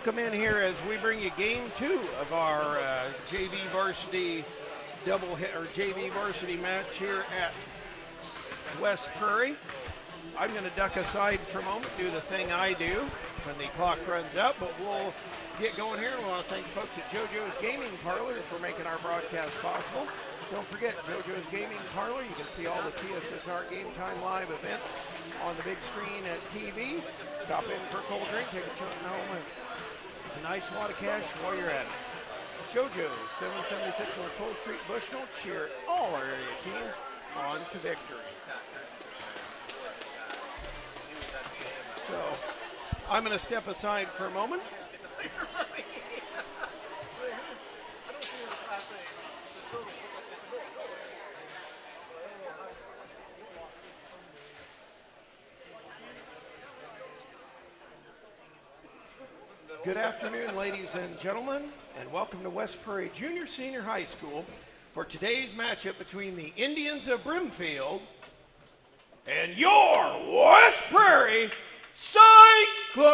welcome in here as we bring you game 2 of our JV Varsity JV Varsity match here at West Prairie. I'm going to duck aside for a moment, do the thing I do when the clock runs out, but we'll get going here. We want to thank folks at JoJo's Gaming Parlor for making our broadcast possible. Don't forget, JoJo's Gaming Parlor, you can see all the TSSR Game Time live events on the big screen at TVs. Stop in for a cold drink, take a chunk home, and a nice wad of cash while you're at it. JoJo's, 776 North Pole Street, Bushnell. Cheer all our area teams on to victory. So, I'm going to step aside for a moment. Good afternoon, ladies and gentlemen, and welcome to West Prairie Junior Senior High School for today's matchup between the Indians of Brimfield and your West Prairie Cyclones.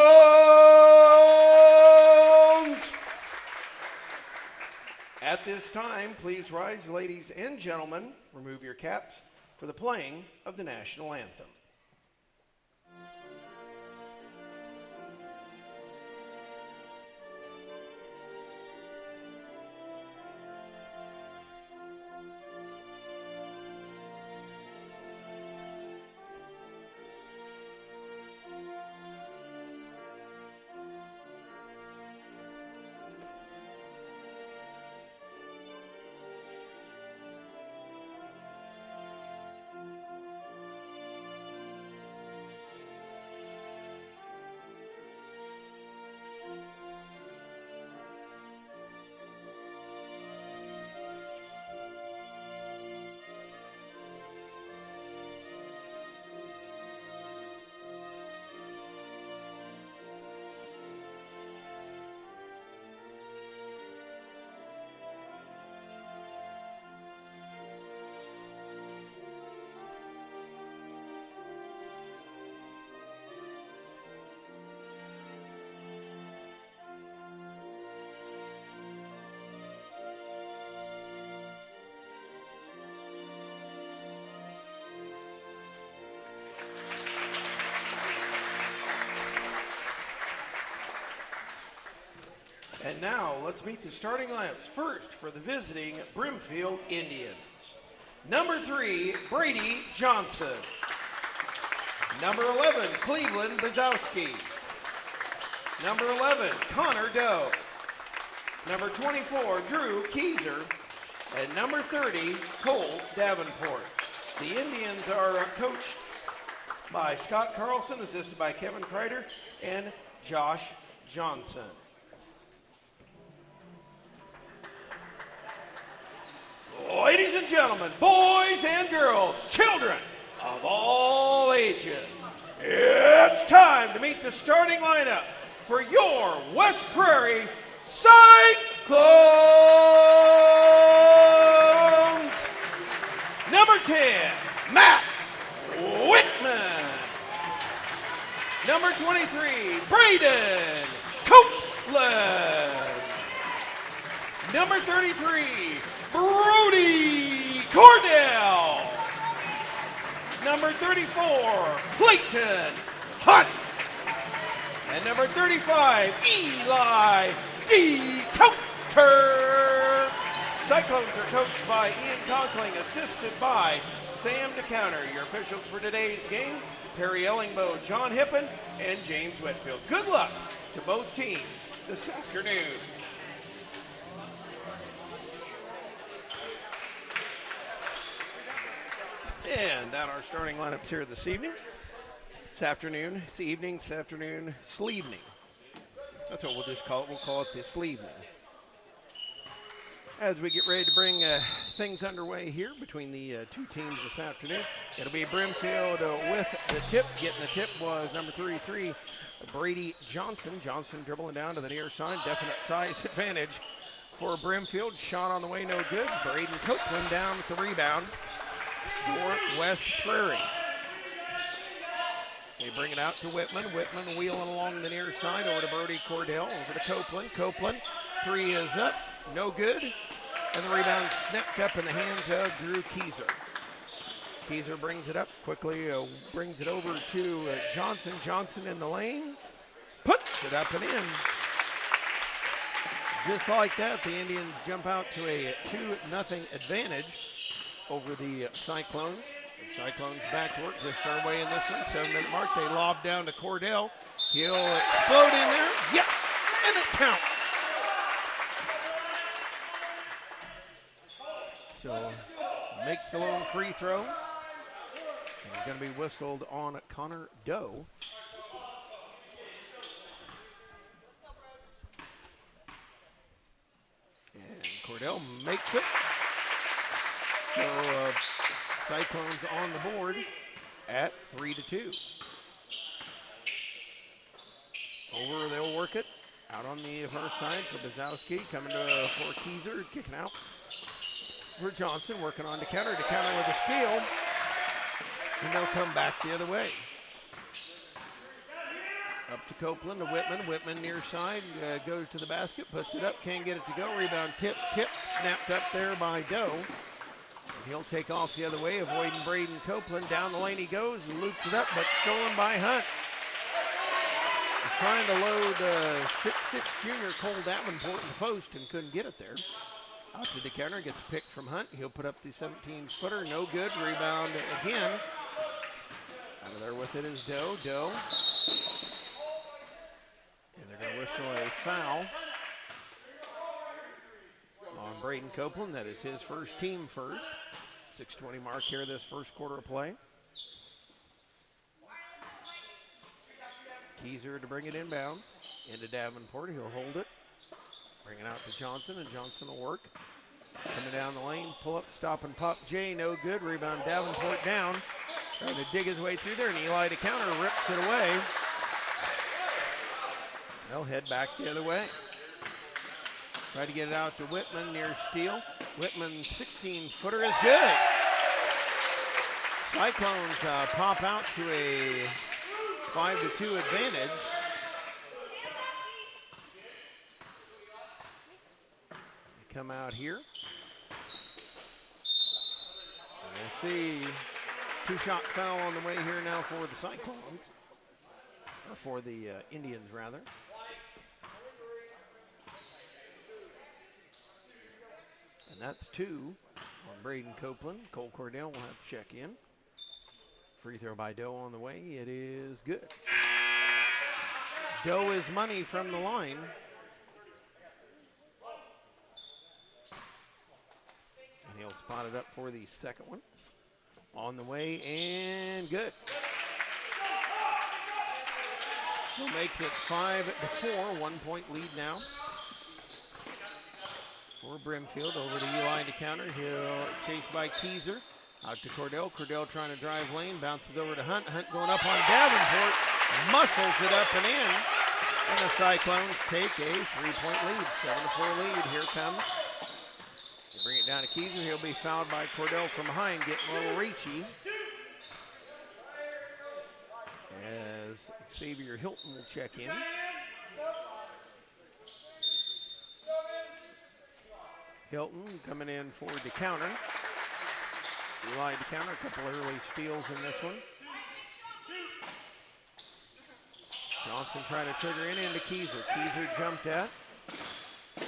At this time, please rise, ladies and gentlemen, remove your caps for the playing of the national anthem. And now, let's meet the starting lineups. First, for the visiting Brimfield Indians. Number 3, Brady Johnson. Number 11, Cleveland Bazowski. Number 11, Connor Doe. Number 24, Drew Keyser. And number 30, Cole Davenport. The Indians are coached by Scott Carlson, assisted by Kevin Kreider and Josh Johnson. Ladies and gentlemen, boys and girls, children of all ages, it's time to meet the starting lineup for your West Prairie Cyclones. Number 10, Matt Whitman. Number 23, Braden Copeland. Number 33, Brody Cordell. Number 34, Clayton Hunt. And number 35, Eli D. Coulter. Cyclones are coached by Ian Conkling, assisted by Sam DeCounter. Your officials for today's game, Perry Ellingbo, John Hippen, and James Whitfield. Good luck to both teams this afternoon. And that our starting lineups here this evening. This afternoon, sleevening. That's what we'll just call it. We'll call it the sleevening. As we get ready to bring things underway here between the two teams this afternoon, it'll be Brimfield with the tip. Getting the tip was number 33, Brady Johnson. Johnson dribbling down to the near side. Definite size advantage for Brimfield. Shot on the way, no good. Braden Copeland down with the rebound for West Prairie. They bring it out to Whitman. Whitman wheeling along the near side over to Brody Cordell, over to Copeland. Copeland, three is up, no good. And the rebound snapped up in the hands of Drew Keyser. Keyser brings it up quickly, brings it over to Johnson. Johnson in the lane, puts it up and in. Just like that, the Indians jump out to a 2-0 advantage over the Cyclones. The Cyclones back to work, just underway in this one. 7-minute mark, they lob down to Cordell. He'll explode in there, yes, and it counts. So, makes the lone free throw. And it's going to be whistled on Connor Doe. And Cordell makes it. So, Cyclones on the board at 3-2. Over, they'll work it. Out on the far side for Bazowski. Coming to for Keyser, kicking out for Johnson. Working on to counter with a steal. And they'll come back the other way. Up to Copeland, to Whitman. Whitman near side, goes to the basket, puts it up, can't get it to go. Rebound tip, snapped up there by Doe. He'll take off the other way, avoiding Braden Copeland. Down the lane he goes, looped it up, but stolen by Hunt. He's trying to load 6'6" junior Cole Davenport in the post and couldn't get it there. Out to the counter, gets picked from Hunt. He'll put up the 17-footer, no good. Rebound again. Out of there with it is Doe. And they're going to whistle a foul on Braden Copeland. That is his first, team first. 6:20 mark here this first quarter of play. Keyser to bring it inbounds into Davenport. He'll hold it. Bring it out to Johnson, and Johnson will work. Coming down the lane, pull up, stop and pop. Jay, no good. Rebound Davenport down. Trying to dig his way through there, and Eli to counter, rips it away. They'll head back the other way. Try to get it out to Whitman near steal. Whitman's 16-footer is good. Cyclones pop out to a 5-2 advantage. They come out here. And we'll see two-shot foul on the way here now for the Cyclones. Or for the Indians, rather. And that's 2 on Braden Copeland. Cole Cordell will have to check in. Free throw by Doe on the way. It is good. Doe is money from the line. And he'll spot it up for the second one. On the way and good. So makes it 5-4, 1 point lead now for Brimfield. Over to Eli to counter. He'll chase by Keyser. Out to Cordell. Cordell trying to drive lane. Bounces over to Hunt. Hunt going up on Davenport. Muscles it up and in. And the Cyclones take a 3-point lead. 7-4 lead. Here comes. They bring it down to Keyser. He'll be fouled by Cordell from behind. Getting a little reachy. As Xavier Hilton will check in. Hilton coming in for the counter. Eli to counter, a couple early steals in this one. Johnson trying to trigger into Keyser. Keyser jumped at.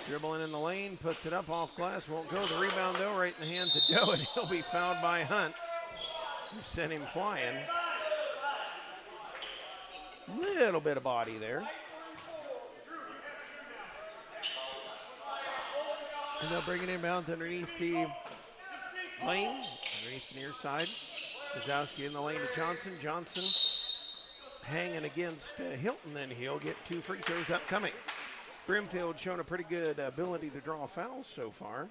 Dribbling in the lane, puts it up off glass, won't go. The rebound though, right in the hands of Doe, and he'll be fouled by Hunt, who sent him flying. Little bit of body there. And they'll bring it inbound underneath the lane, underneath the near side. Bazowski in the lane to Johnson. Johnson hanging against Hilton, and he'll get 2 free throws upcoming. Brimfield showing a pretty good ability to draw fouls so far.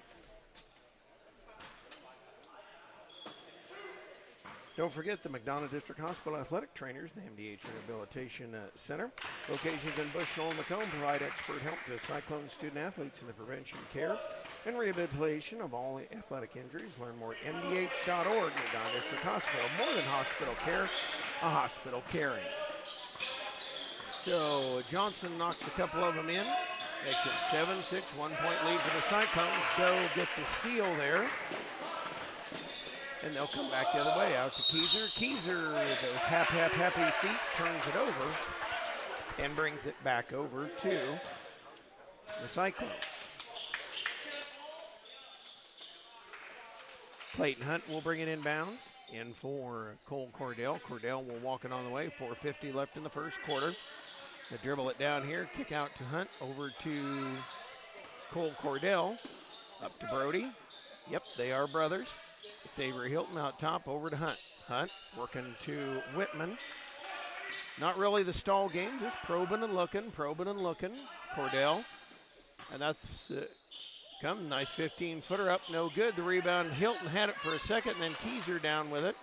Don't forget the McDonough District Hospital Athletic Trainers, the MDH Rehabilitation Center. Locations in Bushnell and Macomb provide expert help to Cyclone student athletes in the prevention, care, and rehabilitation of all athletic injuries. Learn more at mdh.org. McDonough District Hospital, more than hospital care. a hospital carry. So Johnson knocks a couple of them in. Makes it 7-6, 1 point lead for the Cyclones. Doe gets a steal there. And they'll come back the other way, out to Keyser. Keyser, those happy feet, turns it over and brings it back over to the Cyclones. Clayton Hunt will bring it inbounds. In for Cole Cordell. Cordell will walk it on the way. 4:50 left in the first quarter. They dribble it down here. Kick out to Hunt. Over to Cole Cordell. Up to Brody. Yep, they are brothers. It's Avery Hilton out top. Over to Hunt. Hunt working to Whitman. Not really the stall game. Just probing and looking. Cordell. And that's... Come, nice 15-footer up, no good. The rebound, Hilton had it for a second, and then Keyser down with it.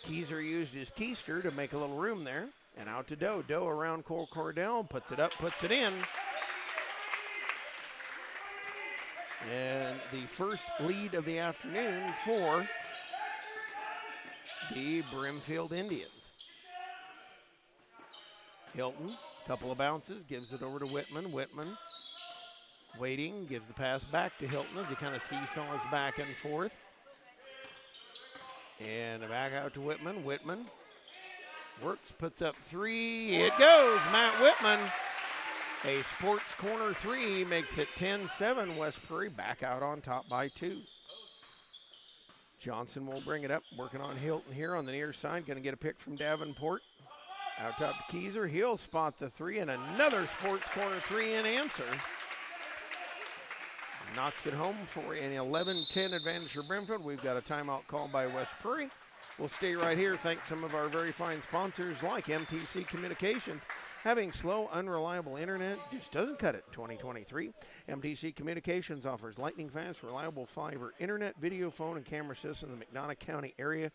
Keyser used his keister to make a little room there, and out to Doe. Doe around Cole Cordell, puts it up, puts it in. And the first lead of the afternoon for the Brimfield Indians. Hilton, couple of bounces, gives it over to Whitman. Whitman waiting, gives the pass back to Hilton as he kind of seesaws back and forth. And back out to Whitman. Whitman works, puts up three. It goes, Matt Whitman. A sports corner three makes it 10-7. West Prairie back out on top by 2. Johnson will bring it up, working on Hilton here on the near side. Going to get a pick from Davenport. Out top to Keyser. He'll spot the three, and another sports corner three in answer. Knocks it home for an 11-10 advantage for Brimfield. We've got a timeout called by West Prairie. We'll stay right here. Thank some of our very fine sponsors like MTC Communications. Having slow, unreliable internet just doesn't cut it in 2023. MTC Communications offers lightning-fast, reliable fiber internet, video, phone, and camera systems in the McDonough County area.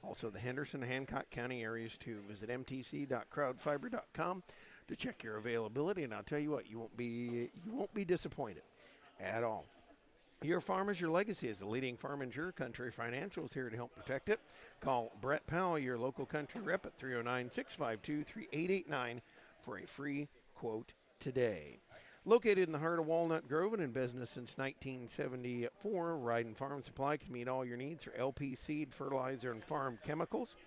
Also the Henderson and Hancock County areas too. Visit mtc.crowdfiber.com to check your availability, and I'll tell you what, you won't be disappointed at all. Your farm is your legacy. As the leading farm insurer, Country Financial is here to help protect it. Call Brett Powell, your local country rep, at 309-652-3889 for a free quote today. Located in the heart of Walnut Grove and in business since 1974, Ryden Farm Supply can meet all your needs for LP seed, fertilizer, and farm chemicals.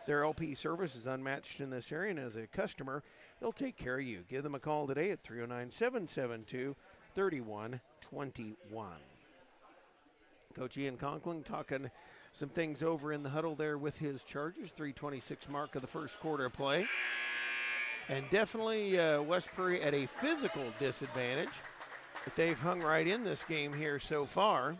Their LP service is unmatched in this area, and as a customer, they'll take care of you. Give them a call today at 309-772-3121. Coach Ian Conklin talking some things over in the huddle there with his Chargers. 3:26 mark of the first quarter of play. And definitely West Prairie at a physical disadvantage, but they've hung right in this game here so far.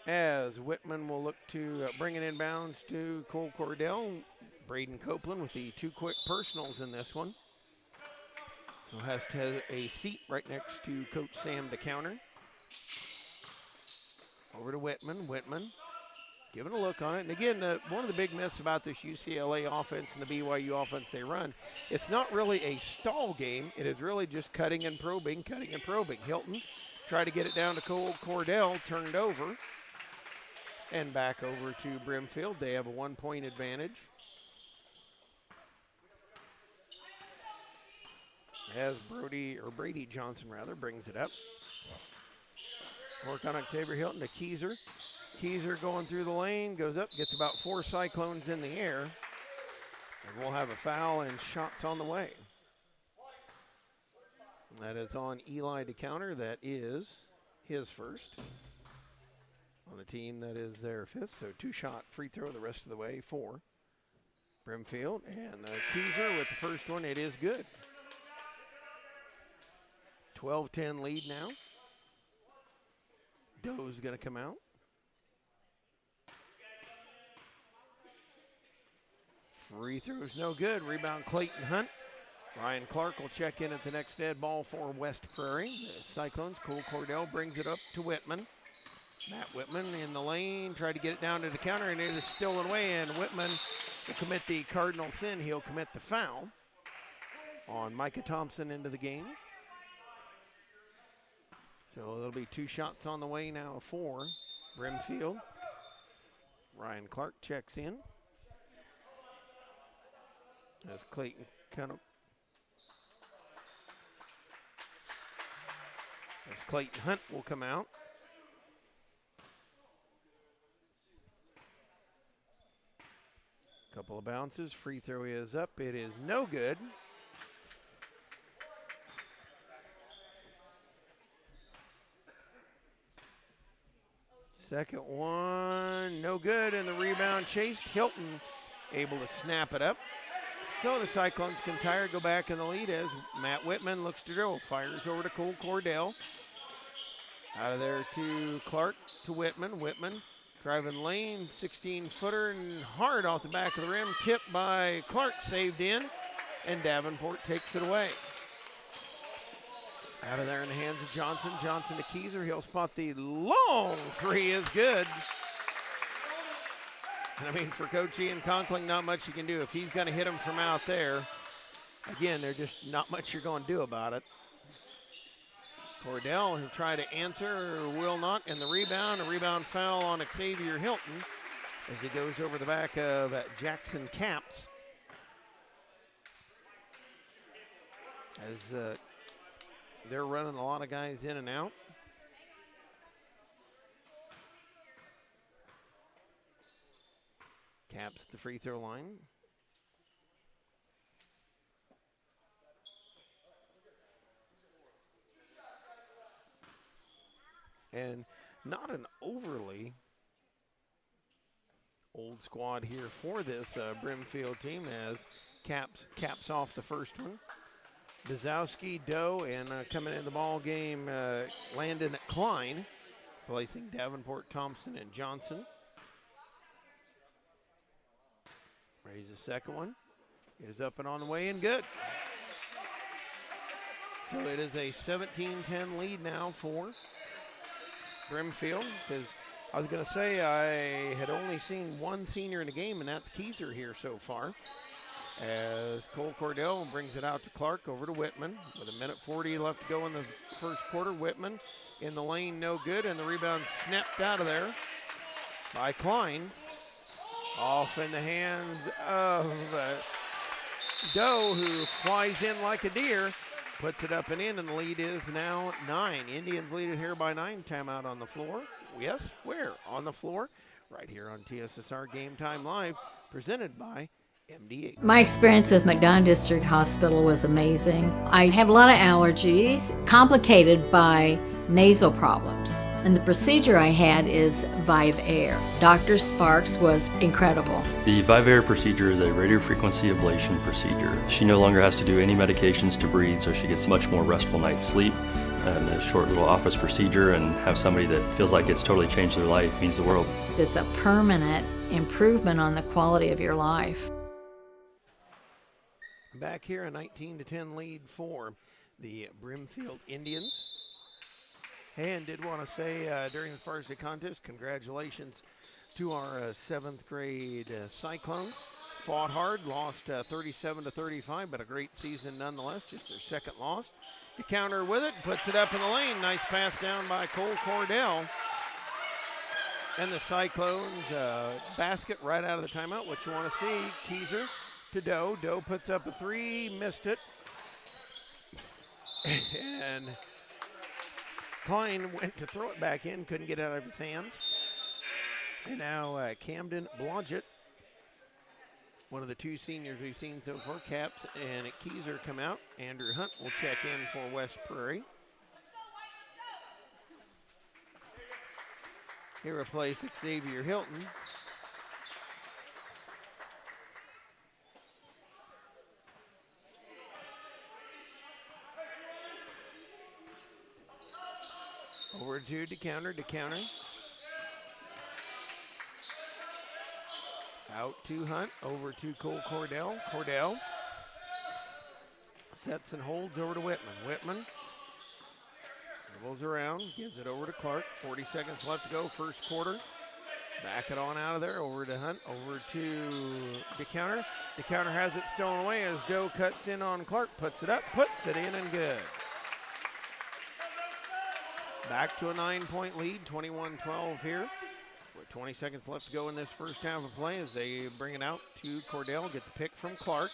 As Whitman will look to bring it inbounds to Cole Cordell. Braden Copeland with the 2 quick personals in this one. So has to have a seat right next to Coach Sam to counter. Over to Whitman. Whitman giving a look on it. And again, one of the big myths about this UCLA offense and the BYU offense they run, it's not really a stall game. It is really just cutting and probing. Hilton tried to get it down to Cole Cordell, turned over. And back over to Brimfield. They have a 1-point advantage. As Brady Johnson brings it up. Work on Xavier Hilton to Keyser. Keyser going through the lane, goes up, gets about 4 Cyclones in the air. And we'll have a foul and shots on the way. That is on Eli to counter. That is his first. On the team, that is their 5th. So 2-shot free throw the rest of the way for Brimfield. And Keyser with the first one. It is good. 12-10 lead now. Doe's going to come out. Free throw's no good. Rebound Clayton Hunt. Ryan Clark will check in at the next dead ball for West Prairie. The Cyclones, Cole Cordell brings it up to Whitman. Matt Whitman in the lane, tried to get it down to the counter, and it is stolen away, and Whitman will commit the cardinal sin. He'll commit the foul on Micah Thompson into the game. So there'll be 2 shots on the way now for Brimfield. Ryan Clark checks in. As Clayton Clayton Hunt will come out. Couple of bounces. Free throw is up. It is no good. Second one, no good, and the rebound chased. Hilton able to snap it up. So the Cyclones can go back in the lead as Matt Whitman looks to dribble. Fires over to Cole Cordell. Out of there to Clark to Whitman. Whitman driving lane, 16-footer, and hard off the back of the rim. Tipped by Clark, saved in, and Davenport takes it away. Out of there in the hands of Johnson. Johnson to Keyser. He'll spot the long 3 is good. And I mean, for Coach Ian Conkling, not much you can do. If he's going to hit him from out there, again, there's just not much you're going to do about it. Cordell will try to answer, or will not, and the rebound. A rebound foul on Xavier Hilton as he goes over the back of Jackson Capps. As they're running a lot of guys in and out. Capps at the free throw line. And not an overly old squad here for this Brimfield team as caps off the first one. Bizowski, Doe, and coming in the ball game, Landon Klein, placing Davenport, Thompson, and Johnson. Raise the second one. It is up and on the way and good. So it is a 17-10 lead now for Brimfield, because I was going to say I had only seen one senior in the game, and that's Keyser here so far. As Cole Cordell brings it out to Clark, over to Whitman. With 1:40 left to go in the first quarter, Whitman in the lane, no good, and the rebound snapped out of there by Klein. Off in the hands of Doe, who flies in like a deer, puts it up and in, and the lead is now 9. Indians lead it here by 9. Timeout on the floor. Yes, where? On the floor. Right here on TSSR Game Time Live, presented by MD8. My experience with McDonough District Hospital was amazing. I have a lot of allergies, complicated by nasal problems. And the procedure I had is Vive Air. Dr. Sparks was incredible. The Vive Air procedure is a radiofrequency ablation procedure. She no longer has to do any medications to breathe, so she gets much more restful night's sleep. And a short little office procedure, and have somebody that feels like it's totally changed their life means the world. It's a permanent improvement on the quality of your life. Back here, a 19-10 lead for the Brimfield Indians. And did want to say during the varsity contest, congratulations to our 7th grade Cyclones. Fought hard, lost 37-35, but a great season nonetheless, just their second loss. To counter with it, puts it up in the lane. Nice pass down by Cole Cordell. And the Cyclones basket right out of the timeout. What you want to see, Keyser to Doe. Doe puts up a 3, missed it. And Klein went to throw it back in, couldn't get it out of his hands. And now Camden Blodgett, one of the 2 seniors we've seen so far, Capps and Keyser come out. Andrew Hunt will check in for West Prairie. He replaced Xavier Hilton. Over to DeCounter. Out to Hunt, over to Cole Cordell. Cordell sets and holds over to Whitman. Whitman dribbles around, gives it over to Clark. 40 seconds left to go, first quarter. Back it on out of there, over to Hunt, over to DeCounter. DeCounter has it stolen away as Doe cuts in on Clark, puts it up, puts it in, and good. back to a 9-point lead, 21-12 here. With 20 seconds left to go in this first half of play as they bring it out to Cordell. Get the pick from Clark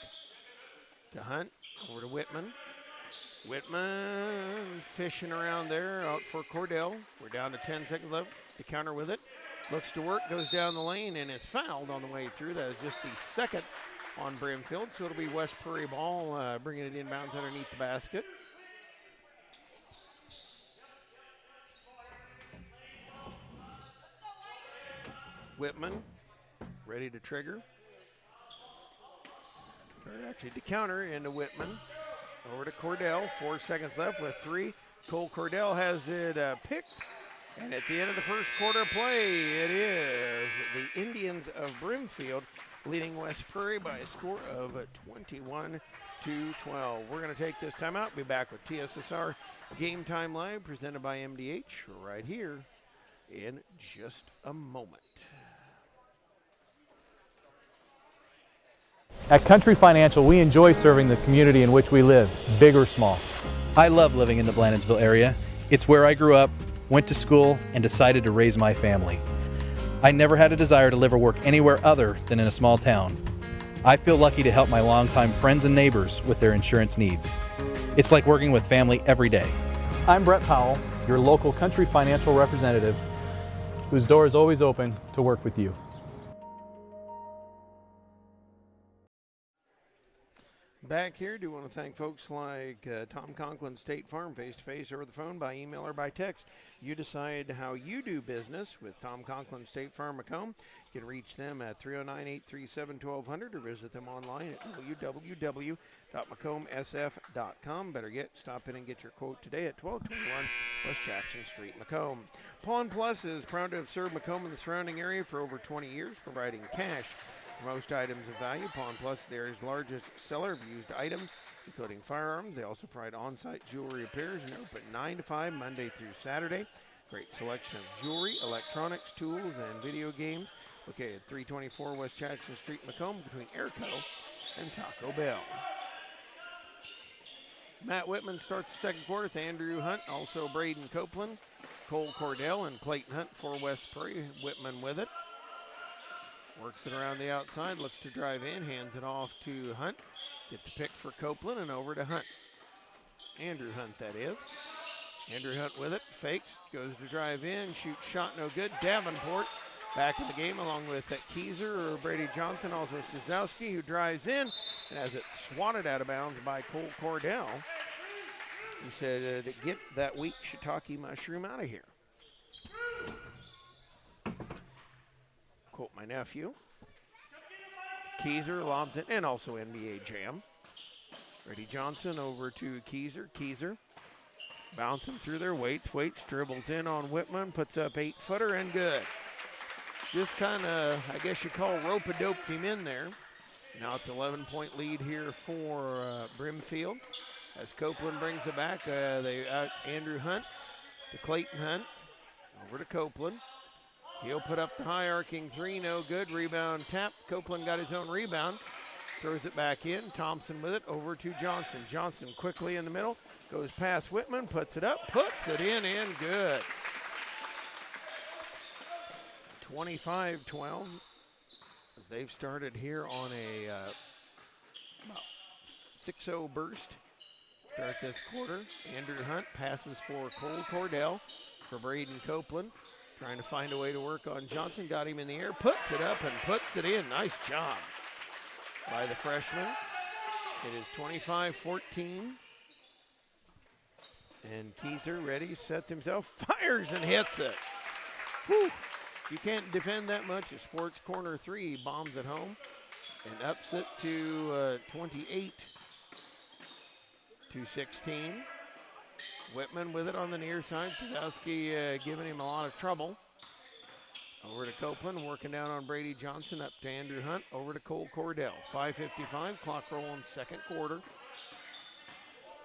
to Hunt, over to Whitman. Whitman fishing around there out for Cordell. We're down to 10 seconds left to counter with it. Looks to work, goes down the lane, and is fouled on the way through. That is just the second on Brimfield, so it'll be West Prairie ball bringing it inbounds underneath the basket. Whitman ready to trigger. Or actually to counter into Whitman. Over to Cordell, 4 seconds left with 3. Cole Cordell has it picked. And at the end of the first quarter play, it is the Indians of Brimfield leading West Prairie by a score of 21-12. We're going to take this timeout. Be back with TSSR Game Time Live presented by MDH right here in just a moment. At Country Financial, we enjoy serving the community in which we live, big or small. I love living in the Blandonsville area. It's where I grew up, went to school, and decided to raise my family. I never had a desire to live or work anywhere other than in a small town. I feel lucky to help my longtime friends and neighbors with their insurance needs. It's like working with family every day. I'm Brett Powell, your local Country Financial representative, whose door is always open to work with you. Back here, do want to thank folks like Tom Conklin State Farm, face-to-face, over the phone, by email, or by text. You decide how you do business with Tom Conklin State Farm, Macomb. You can reach them at 309-837-1200 or visit them online at www.macombsf.com. Better yet, stop in and get your quote today at 1221 West Jackson Street, Macomb. Pawn Plus is proud to have served Macomb and the surrounding area for over 20 years, providing cash for most items of value. Pawn Plus, the area's largest seller of used items, including firearms. They also provide on-site jewelry repairs and open 9 to 5 Monday through Saturday. Great selection of jewelry, electronics, tools, and video games. Located at 324 West Jackson Street, Macomb, between Airco and Taco Bell. Matt Whitman starts the second quarter with Andrew Hunt, also Braden Copeland, Cole Cordell, and Clayton Hunt for West Prairie. Whitman with it. Works it around the outside, looks to drive in, hands it off to Hunt. Gets a pick for Copeland and over to Hunt. Andrew Hunt, that is. Andrew Hunt with it, fakes, goes to drive in, shoots shot, no good. Davenport back in the game along with Keyser or Brady Johnson, also Sazowski, who drives in and has it swatted out of bounds by Cole Cordell. He said to get that weak shiitake mushroom out of here. Quote my nephew. Keyser lobs it, and also NBA Jam. Brady Johnson over to Keyser. Keyser bouncing through their weights. Waits dribbles in on Whitman, puts up 8-footer and good. Just kind of, I guess you call rope-a-doped him in there. Now it's 11-point lead here for Brimfield. As Copeland brings it back, Andrew Hunt to Clayton Hunt. Over to Copeland. He'll put up the high arcing three, no good. Rebound tap. Copeland got his own rebound. Throws it back in. Thompson with it over to Johnson. Johnson quickly in the middle. Goes past Whitman, puts it up, puts it in, and good. 25-12 as they've started here on a 6-0 burst. Start this quarter. Andrew Hunt passes for Cole Cordell for Braden Copeland. Trying to find a way to work on Johnson. Got him in the air, puts it up and puts it in. Nice job by the freshman. It is 25-14. And Keyser ready, sets himself, fires and hits it. Whew. You can't defend that much. A sports corner three, bombs it home and ups it to 28-16. Whitman with it on the near side. Sazowski giving him a lot of trouble. Over to Copeland, working down on Brady Johnson, up to Andrew Hunt, over to Cole Cordell. 5:55, clock rolling second quarter.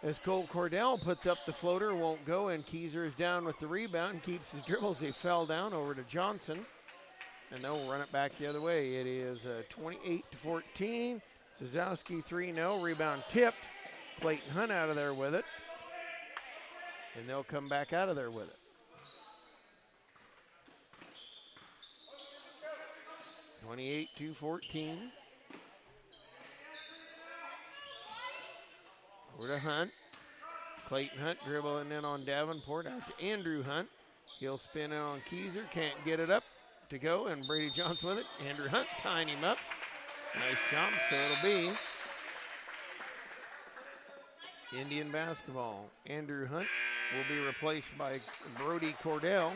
As Cole Cordell puts up the floater, won't go, and Keyser is down with the rebound, keeps his dribbles. He fell down over to Johnson, and they'll run it back the other way. It is 28-14. Sazowski 3, no, rebound tipped. Clayton Hunt out of there with it. And they'll come back out of there with it. 28-14. Over to Hunt. Clayton Hunt dribbling in on Davenport, out to Andrew Hunt. He'll spin it on Keyser, can't get it up to go, and Brady Johnson with it. Andrew Hunt tying him up. Nice job, so it'll be Indian basketball. Andrew Hunt will be replaced by Brody Cordell.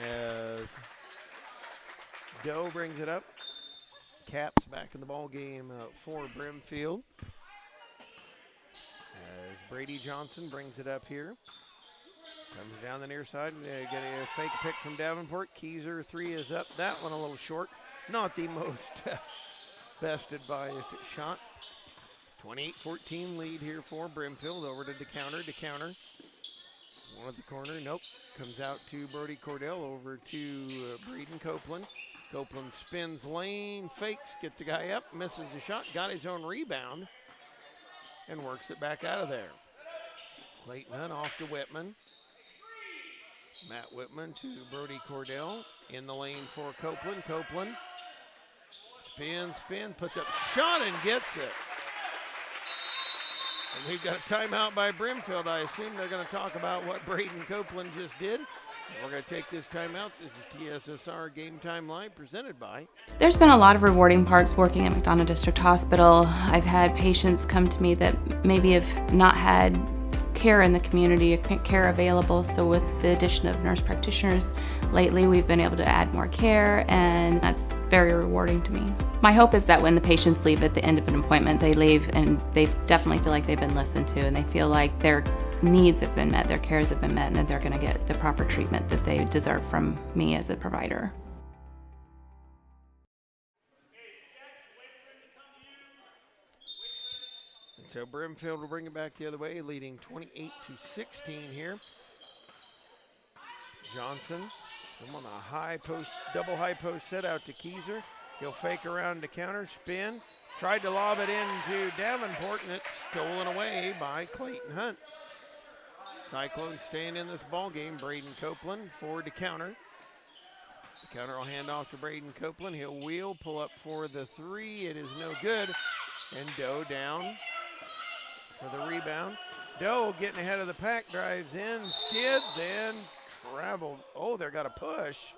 As Doe brings it up. Caps back in the ball game for Brimfield. As Brady Johnson brings it up here. Comes down the near side and getting a fake pick from Davenport. Keyser, three is up. That one a little short. Not the most best advised shot. 28-14 lead here for Brimfield. Over to DeCounter. DeCounter. One at the corner. Nope. Comes out to Brody Cordell. Over to Braden Copeland. Copeland spins lane, fakes, gets the guy up, misses the shot, got his own rebound, and works it back out of there. Clayton Hunt off to Whitman. Matt Whitman to Brody Cordell. In the lane for Copeland. Copeland spin, puts up shot and gets it. And we've got a timeout by Brimfield. I assume they're going to talk about what Braden Copeland just did. We're going to take this timeout. This is TSSR Game Time Live presented by. There's been a lot of rewarding parts working at McDonough District Hospital. I've had patients come to me that maybe have not had care in the community, care available. So with the addition of nurse practitioners lately, we've been able to add more care, and that's very rewarding to me. My hope is that when the patients leave at the end of an appointment, they leave and they definitely feel like they've been listened to, and they feel like their needs have been met, their cares have been met, and that they're going to get the proper treatment that they deserve from me as a provider. And so Brimfield will bring it back the other way, leading 28-16 here. Johnson on a high post, double high post set out to Keyser. He'll fake around to counter, spin, tried to lob it into Davenport, and it's stolen away by Clayton Hunt. Cyclones staying in this ball game. Braden Copeland forward to counter. The counter will hand off to Braden Copeland. He'll wheel, pull up for the three. It is no good. And Doe down for the rebound. Doe getting ahead of the pack, drives in, skids, and traveled. Oh, they're got a push.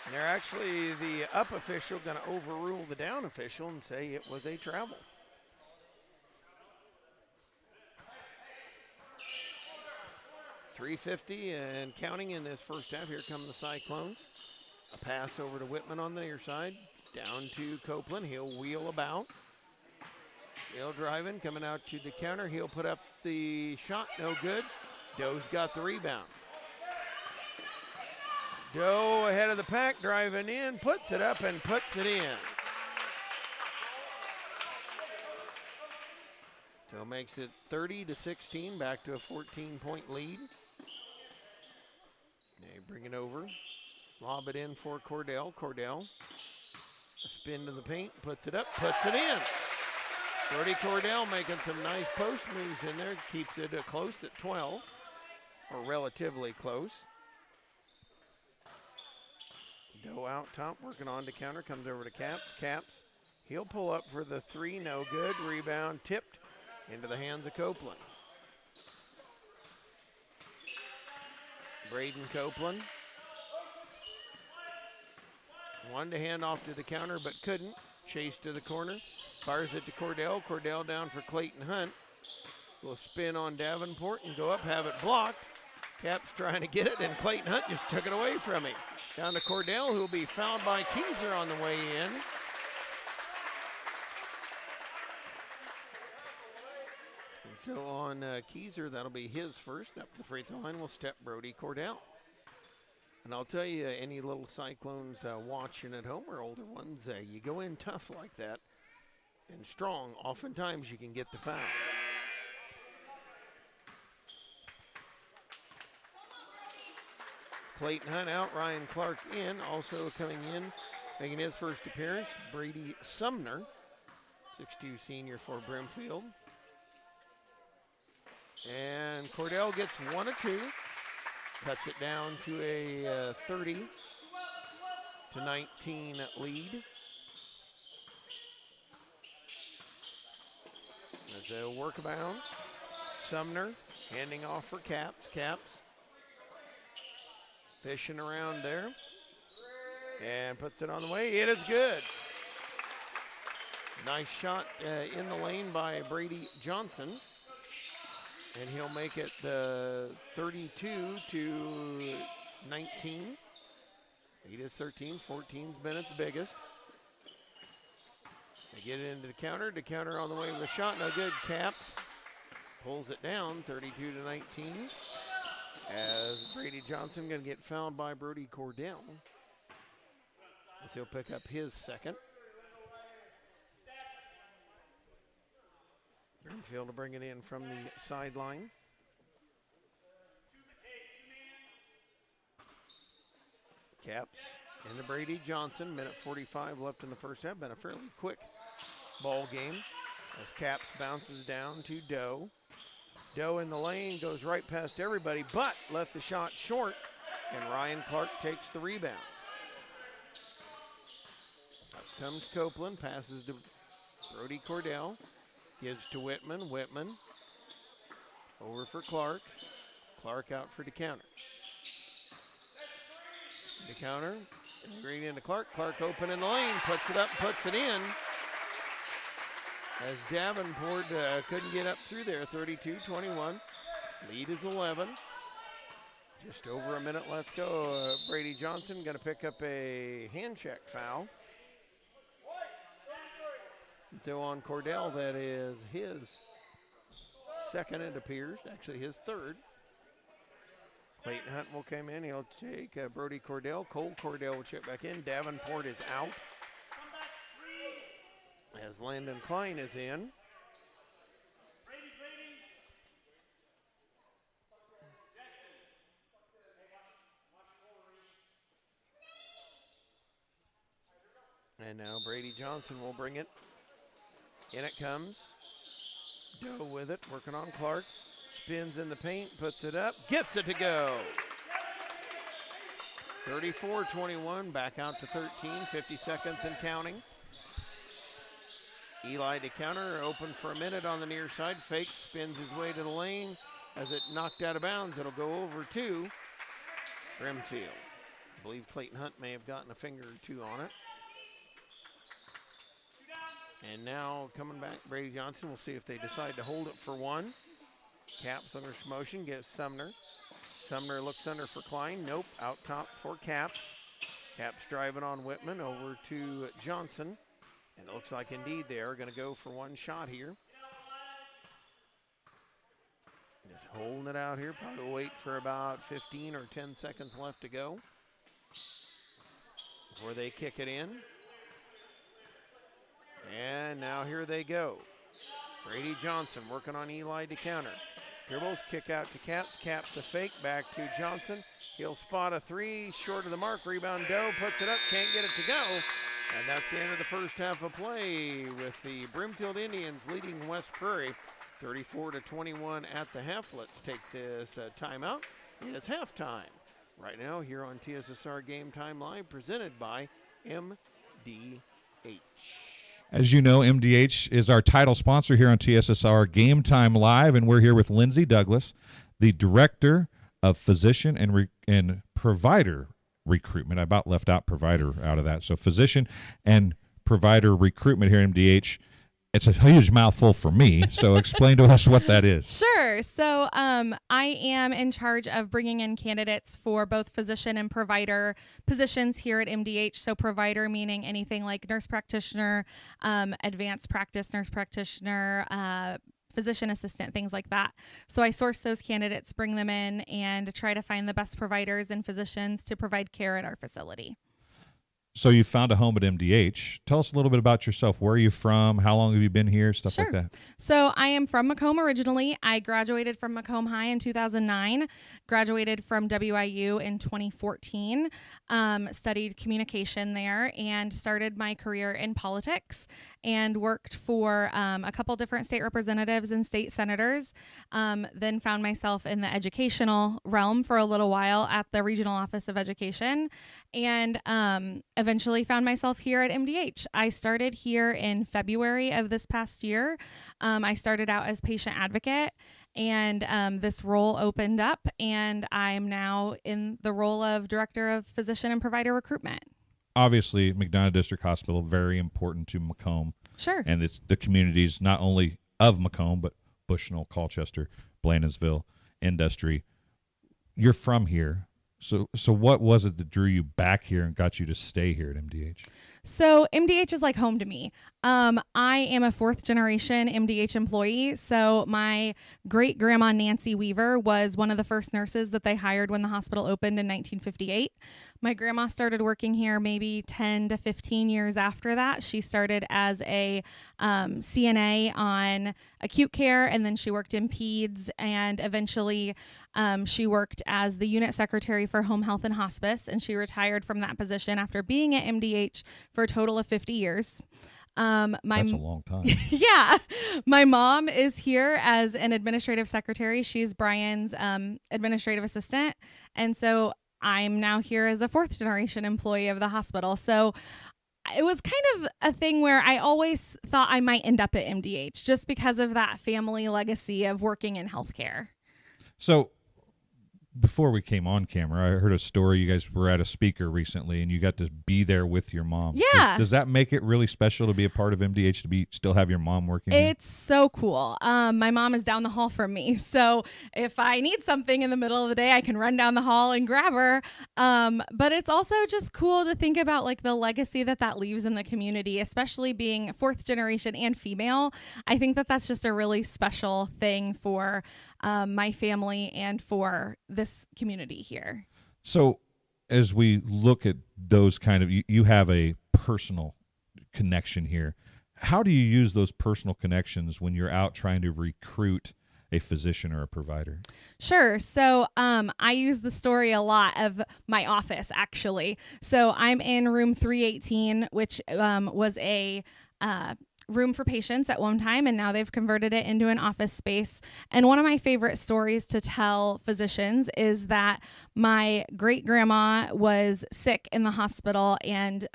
And they're actually, the up official going to overrule the down official and say it was a travel. .350 and counting in this first half. Here come the Cyclones. A pass over to Whitman on the near side. Down to Copeland. He'll wheel about. He'll drive in, coming out to the counter. He'll put up the shot. No good. Doe's got the rebound. Doe ahead of the pack, driving in, puts it up and puts it in. So makes it 30-16, back to a 14-point lead. They bring it over, lob it in for Cordell. Cordell, a spin to the paint, puts it up, puts it in. Brody Cordell making some nice post moves in there, keeps it close at 12, or relatively close. Doe out top, working on to counter, comes over to Caps. Caps, he'll pull up for the three, no good. Rebound tipped into the hands of Copeland. Braden Copeland wanted to hand off to the counter, but couldn't. Chase to the corner, fires it to Cordell. Cordell down for Clayton Hunt. Will spin on Davenport and go up, have it blocked. Caps trying to get it, and Clayton Hunt just took it away from him. Down to Cordell, who will be fouled by Keyser on the way in. And so on Keyser, that'll be his first. Up the free throw line will step Brody Cordell. And I'll tell you, any little Cyclones watching at home or older ones, you go in tough like that and strong, oftentimes you can get the foul. Clayton Hunt out, Ryan Clark in. Also coming in, making his first appearance, Brady Sumner. 6'2" senior for Brimfield. And Cordell gets 1 of 2. Cuts it down to a 30-19 lead. As a workabout, Sumner handing off for Caps. Caps fishing around there and puts it on the way. It is good. Nice shot in the lane by Brady Johnson. And he'll make it 32-19. Lead is 13. 14's been its biggest. They get it into the counter. The counter on the way with a shot. No good. Caps pulls it down 32-19. As Brady Johnson going to get fouled by Brody Cordell. As he'll pick up his second. Brimfield to bring it in from the sideline. Caps into Brady Johnson. Minute 45 left in the first half. Been a fairly quick ball game as Caps bounces down to Doe. Doe in the lane, goes right past everybody, but left the shot short, and Ryan Clark takes the rebound. Up comes Copeland, passes to Brody Cordell. Gives to Whitman. Whitman over for Clark. Clark out for DeCounter. DeCounter green into Clark. Clark open in the lane. Puts it up, puts it in. As Davenport couldn't get up through there. 32-21. Lead is 11. Just over a minute left go. Brady Johnson going to pick up a hand check foul. So on Cordell, that is his second, it appears. Actually, his third. Clayton Hunt will come in. He'll take Brody Cordell. Cole Cordell will chip back in. Davenport is out. As Landon Klein is in. And now Brady Johnson will bring it. In it comes. Doe with it, working on Clark. Spins in the paint, puts it up, gets it to go. 34-21, back out to 13, 50 seconds and counting. Eli DeCounter open for a minute on the near side. Fake, spins his way to the lane. As it knocked out of bounds, it'll go over to Brimfield. I believe Clayton Hunt may have gotten a finger or two on it. And now coming back, Brady Johnson. We'll see if they decide to hold it for one. Caps under motion, gets Sumner. Sumner looks under for Klein. Nope, out top for Caps. Caps driving on Whitman over to Johnson. And it looks like indeed they are going to go for one shot here. Just holding it out here. Probably wait for about 15 or 10 seconds left to go before they kick it in. And now here they go. Brady Johnson working on Eli DeCounter. Dribbles, kick out to Caps. Caps a fake, back to Johnson. He'll spot a three, short of the mark. Rebound Doe, puts it up, can't get it to go. And that's the end of the first half of play with the Brimfield Indians leading West Prairie 34-21 at the half. Let's take this timeout. It's halftime right now here on TSSR Game Time Live, presented by MDH. As you know, MDH is our title sponsor here on TSSR Game Time Live, and we're here with Lindsay Douglas, the Director of Physician and Provider Recruitment. I about left out provider out of that. So physician and provider recruitment here at MDH. It's a huge mouthful for me, so explain to us what that is. Sure. So I am in charge of bringing in candidates for both physician and provider positions here at MDH. So provider meaning anything like nurse practitioner, advanced practice nurse practitioner, physician assistant, things like that. So I source those candidates, bring them in, and try to find the best providers and physicians to provide care at our facility. So you found a home at MDH. Tell us a little bit about yourself. Where are you from? How long have you been here? Stuff like that. So I am from Macomb originally. I graduated from Macomb High in 2009, graduated from WIU in 2014, studied communication there, and started my career in politics and worked for a couple different state representatives and state senators. Then found myself in the educational realm for a little while at the Regional Office of Education, and eventually found myself here at MDH. I started here in February of this past year. I started out as patient advocate, and this role opened up, and I'm now in the role of Director of Physician and Provider Recruitment. Obviously, McDonough District Hospital, very important to Macomb. Sure. And it's the communities not only of Macomb, but Bushnell, Colchester, Blandonsville, Industry. You're from here. So what was it that drew you back here and got you to stay here at MDH? So MDH is like home to me. I am a fourth generation MDH employee. So my great grandma Nancy Weaver was one of the first nurses that they hired when the hospital opened in 1958. My grandma started working here maybe 10 to 15 years after that. She started as a CNA on acute care, and then she worked in peds, and eventually she worked as the unit secretary for home health and hospice, and she retired from that position after being at MDH for a total of 50 years. That's a long time. Yeah. My mom is here as an administrative secretary. She's Brian's administrative assistant. And so I'm now here as a fourth generation employee of the hospital. So it was kind of a thing where I always thought I might end up at MDH just because of that family legacy of working in healthcare. So before we came on camera, I heard a story. You guys were at a speaker recently, and you got to be there with your mom. Yeah. Does that make it really special to be a part of MDH, to still have your mom working here? It's so cool. My mom is down the hall from me. So if I need something in the middle of the day, I can run down the hall and grab her. But it's also just cool to think about like the legacy that leaves in the community, especially being fourth generation and female. I think that's just a really special thing for my family and for this community here. So as we look at those kind of, you have a personal connection here. How do you use those personal connections when you're out trying to recruit a physician or a provider? Sure. So I use the story a lot of my office, actually. So I'm in room 318, which was a room for patients at one time, and now they've converted it into an office space. And one of my favorite stories to tell physicians is that my great grandma was sick in the hospital and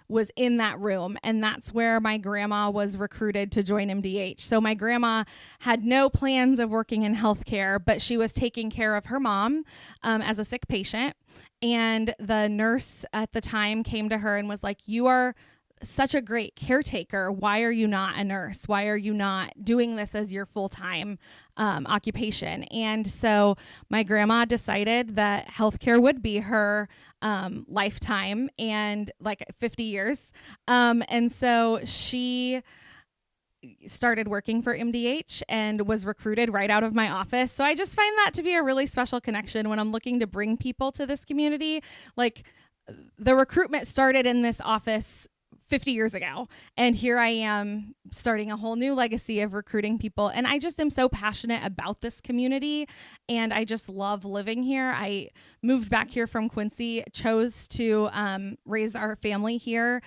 was in that room, and that's where my grandma was recruited to join MDH. So my grandma had no plans of working in healthcare, but she was taking care of her mom as a sick patient, and the nurse at the time came to her and was like, "You are such a great caretaker. Why are you not a nurse? Why are you not doing this as your full-time occupation?" And so my grandma decided that healthcare would be her lifetime and like 50 years. And so she started working for MDH and was recruited right out of my office. So I just find that to be a really special connection when I'm looking to bring people to this community. Like the recruitment started in this office 50 years ago. And here I am starting a whole new legacy of recruiting people. And I just am so passionate about this community. And I just love living here. I moved back here from Quincy, chose to raise our family here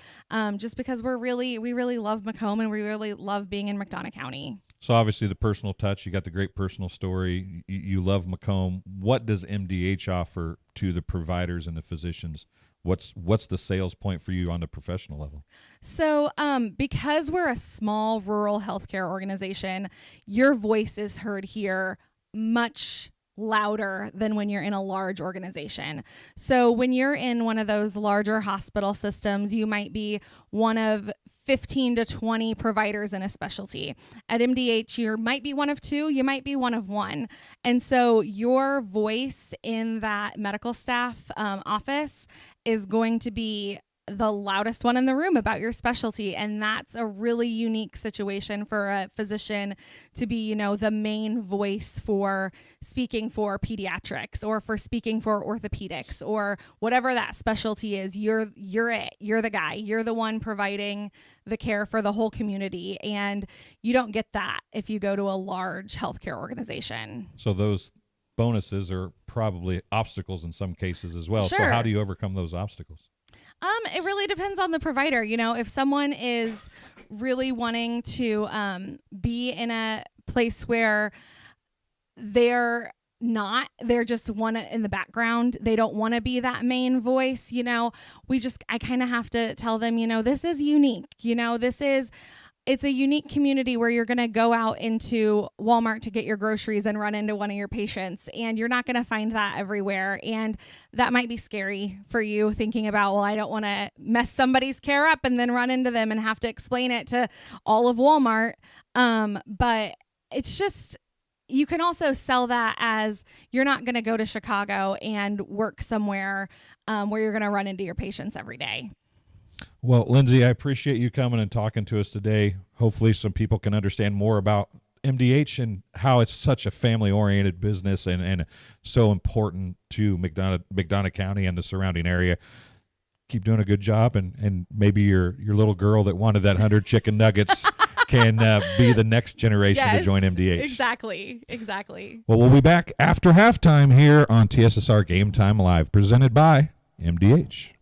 just because we really love Macomb and we really love being in McDonough County. So obviously the personal touch, you got the great personal story. You love Macomb. What does MDH offer to the providers and the physicians? What's the sales point for you on the professional level? So because we're a small rural healthcare organization, your voice is heard here much louder than when you're in a large organization. So when you're in one of those larger hospital systems, you might be one of 15 to 20 providers in a specialty. At MDH, you might be one of two, you might be one of one. And so your voice in that medical staff office is going to be the loudest one in the room about your specialty. And that's a really unique situation for a physician to be, you know, the main voice for speaking for pediatrics or for speaking for orthopedics or whatever that specialty is. You're it. You're the guy. You're the one providing the care for the whole community. And you don't get that if you go to a large healthcare organization. So those bonuses are probably obstacles in some cases as well. Sure. So how do you overcome those obstacles? It really depends on the provider. You know, if someone is really wanting to be in a place where they're just want to in the background, they don't want to be that main voice, you know, I kind of have to tell them, you know, this is unique. You know, it's a unique community where you're going to go out into Walmart to get your groceries and run into one of your patients, and you're not going to find that everywhere. And that might be scary for you, thinking about, well, I don't want to mess somebody's care up and then run into them and have to explain it to all of Walmart. But it's just, you can also sell that as you're not going to go to Chicago and work somewhere where you're going to run into your patients every day. Well, Lindsay, I appreciate you coming and talking to us today. Hopefully some people can understand more about MDH and how it's such a family-oriented business and so important to McDonough County and the surrounding area. Keep doing a good job, and maybe your little girl that wanted that 100 chicken nuggets can be the next generation to join MDH. Exactly. Well, we'll be back after halftime here on TSSR Game Time Live, presented by MDH.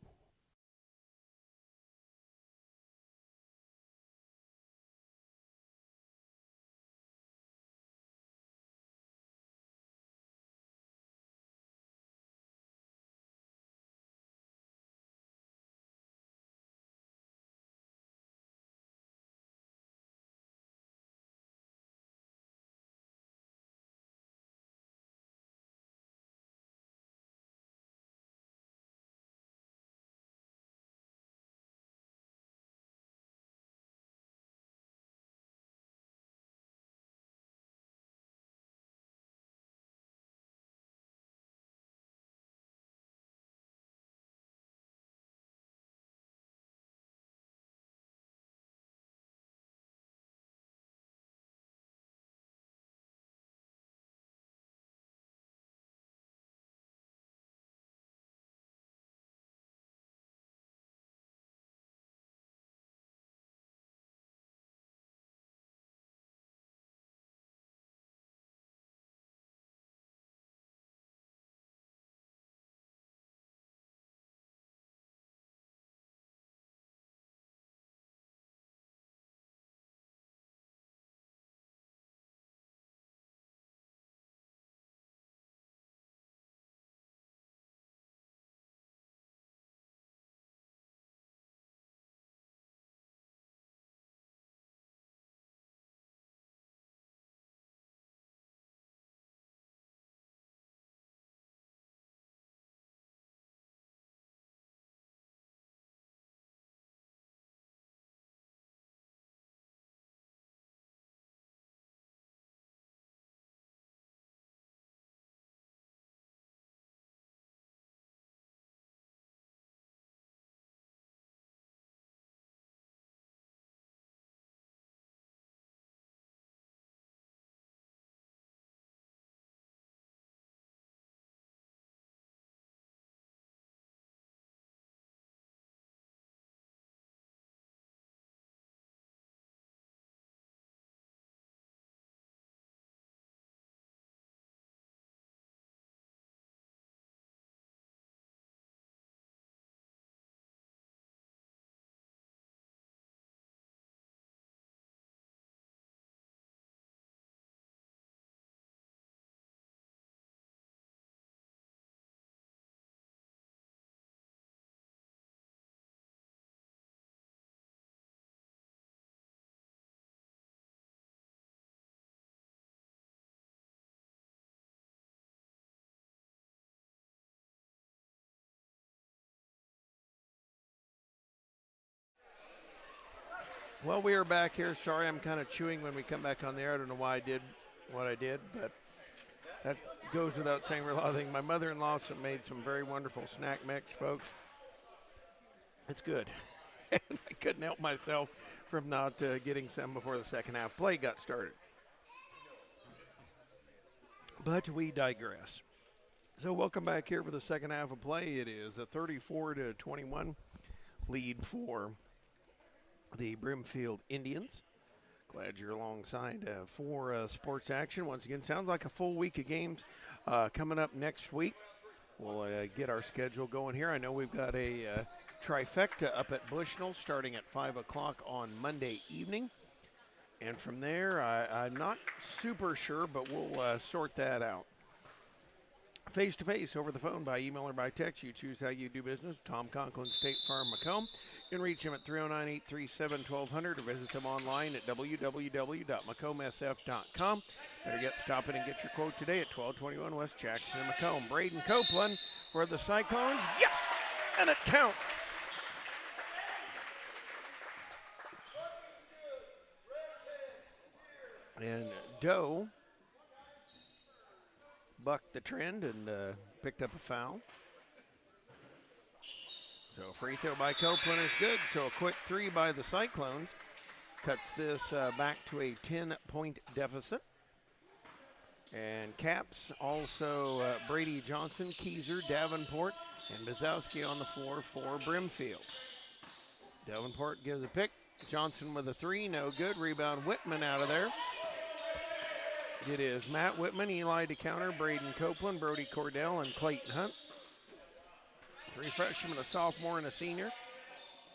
Well, we are back here. Sorry, I'm kind of chewing when we come back on the air. I don't know why I did what I did, but that goes without saying for a lot of things. My mother-in-law made some very wonderful snack mix, folks. It's good. I couldn't help myself from not getting some before the second half play got started. But we digress. So welcome back here for the second half of play. It is a 34-21 lead for the Brimfield Indians. Glad you're alongside for sports action. Once again, sounds like a full week of games coming up next week. We'll get our schedule going here. I know we've got a trifecta up at Bushnell starting at 5 o'clock on Monday evening. And from there, I'm not super sure, but we'll sort that out. Face-to-face, over the phone, by email, or by text. You choose how you do business. Tom Conklin, State Farm, Macomb. You can reach him at 309-837-1200 or visit them online at www.macombsf.com. Better get stopping and get your quote today at 1221 West Jackson and Macomb. Braden Copeland for the Cyclones. Yes! And it counts. And Doe bucked the trend and picked up a foul. So free throw by Copeland is good. So a quick three by the Cyclones cuts this back to a 10-point deficit. And caps also Brady Johnson, Keyser, Davenport, and Bazowski on the floor for Brimfield. Davenport gives a pick. Johnson with a three, no good. Rebound Whitman out of there. It is Matt Whitman, Eli DeCounter, Braden Copeland, Brody Cordell, and Clayton Hunt. Three freshmen, a sophomore, and a senior.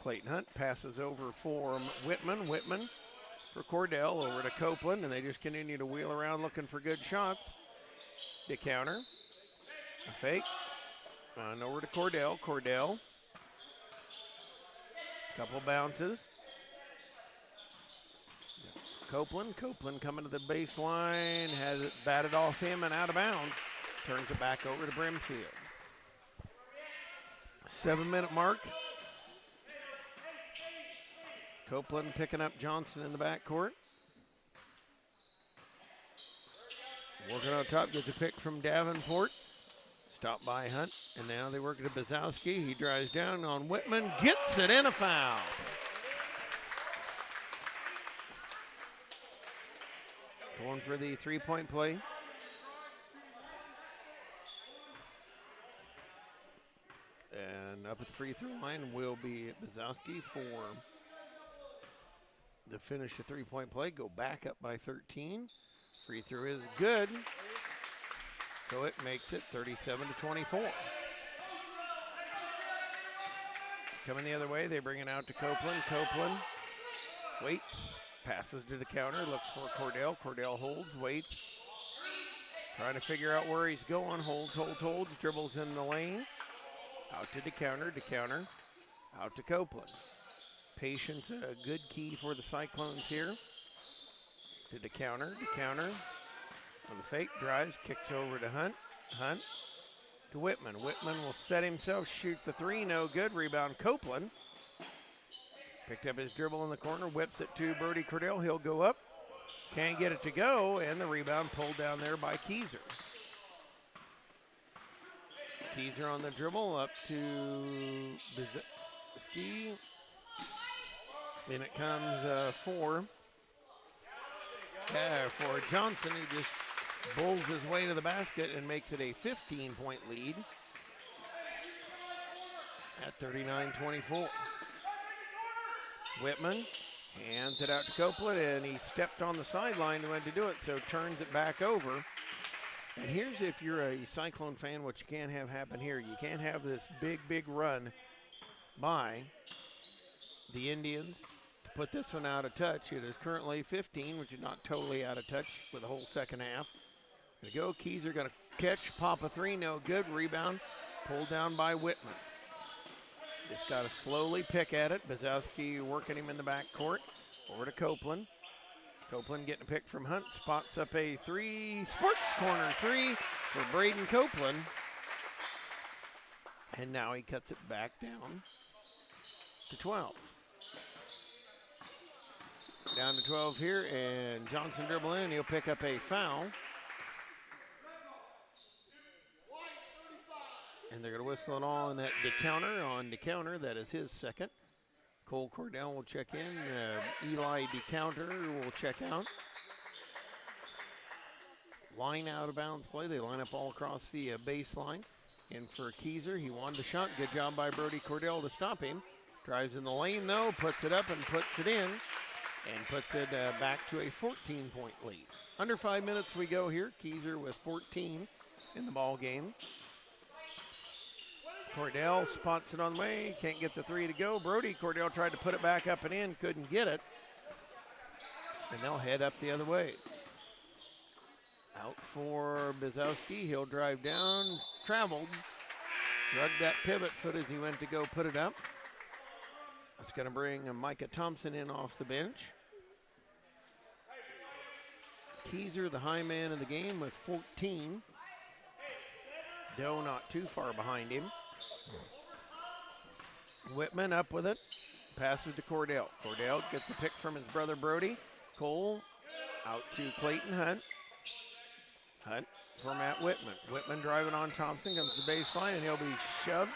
Clayton Hunt passes over for Whitman. Whitman for Cordell, over to Copeland, and they just continue to wheel around looking for good shots. DeCounter, a fake, and over to Cordell. Cordell, couple bounces. Copeland coming to the baseline, has it batted off him and out of bounds. Turns it back over to Brimfield. 7-minute mark. Copeland picking up Johnson in the backcourt. Working on top, gets a pick from Davenport. Stopped by Hunt, and now they work to Bazowski. He drives down on Whitman, gets it, and a foul. Going for the three-point play. And up at the free throw line will be Bazowski for the finish of three-point play. Go back up by 13. Free throw is good. So it makes it 37-24. Coming the other way, they bring it out to Copeland. Copeland waits. Passes to the counter, looks for Cordell. Cordell holds, waits. Trying to figure out where he's going. Holds, dribbles in the lane. Out to DeCounter, out to Copeland. Patience, a good key for the Cyclones here. To DeCounter on the fake, drives, kicks over to Hunt. Hunt to Whitman. Whitman will set himself, shoot the three, no good. Rebound Copeland. Picked up his dribble in the corner, whips it to Brody Cordell. He'll go up, can't get it to go, and the rebound pulled down there by Keyser. Keyser on the dribble, up to Bazowski. Then it comes for Johnson, who just bowls his way to the basket and makes it a 15-point lead at 39-24. Whitman hands it out to Copeland, and he stepped on the sideline and went to do it, so turns it back over. And here's, if you're a Cyclone fan, what you can't have happen here. You can't have this big run by the Indians to put this one out of touch. It is currently 15, which is not totally out of touch with the whole second half. Gonna go, Keyser gonna catch, pop a three, no good. Rebound, pulled down by Whitman. Just got to slowly pick at it. Bazowski working him in the backcourt. Over to Copeland. Copeland getting a pick from Hunt. Spots up a three. Sports corner three for Braden Copeland. And now he cuts it back down to 12. Down to 12 here, and Johnson dribble in. He'll pick up a foul. And they're going to whistle it on that DeCounter. That is his second. Cole Cordell will check in. Eli DeCounter will check out. Line out of bounds play. They line up all across the baseline. In for Keyser. He won the shot. Good job by Brody Cordell to stop him. Drives in the lane, though. Puts it up and puts it in. And puts it back to a 14-point lead. Under 5 minutes we go here. Keyser with 14 in the ball game. Cordell spots it on the way. Can't get the three to go. Brody Cordell tried to put it back up and in. Couldn't get it. And they'll head up the other way. Out for Bizowski. He'll drive down. Traveled. Drugged that pivot foot as he went to go put it up. That's going to bring Micah Thompson in off the bench. Keyser, the high man of the game, with 14. Doe not too far behind him. Whitman up with it. Passes to Cordell. Cordell gets a pick from his brother Brody. Cole out to Clayton Hunt. Hunt for Matt Whitman. Whitman driving on Thompson. Comes to the baseline, and he'll be shoved.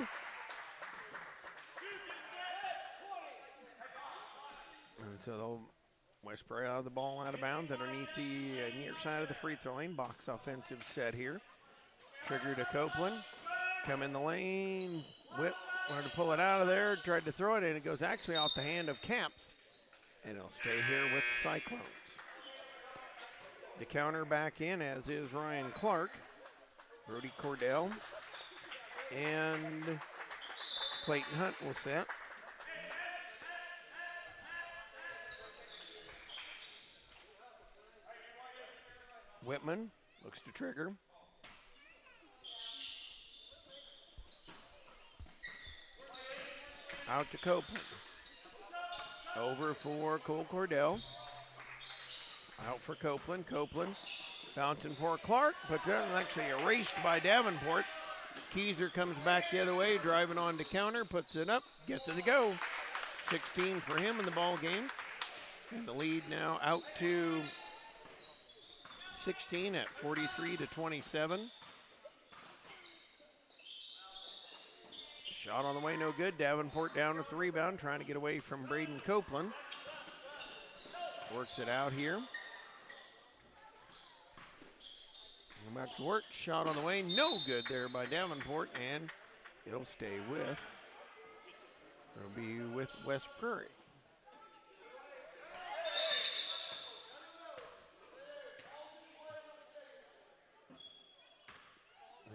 And so they'll West Prairie out of the ball out of bounds underneath the near side of the free throw lane. Box offensive set here. Trigger to Copeland. Come in the lane. Whip wanted to pull it out of there. Tried to throw it, and it goes actually off the hand of Camps. And it'll stay here with the Cyclones. The counter back in, as is Ryan Clark. Brody Cordell and Clayton Hunt will set. Whitman looks to trigger. Out to Copeland. Over for Cole Cordell. Out for Copeland. Copeland bouncing for Clark, but that's actually erased by Davenport. Keyser comes back the other way, driving on to counter, puts it up, gets it to go. 16 for him in the ball game. And the lead now out to 16 at 43-27. Shot on the way, no good. Davenport down with the rebound, trying to get away from Braden Copeland. Works it out here. Go back to work. Shot on the way, no good there by Davenport, and it'll stay with. It'll be with West Prairie.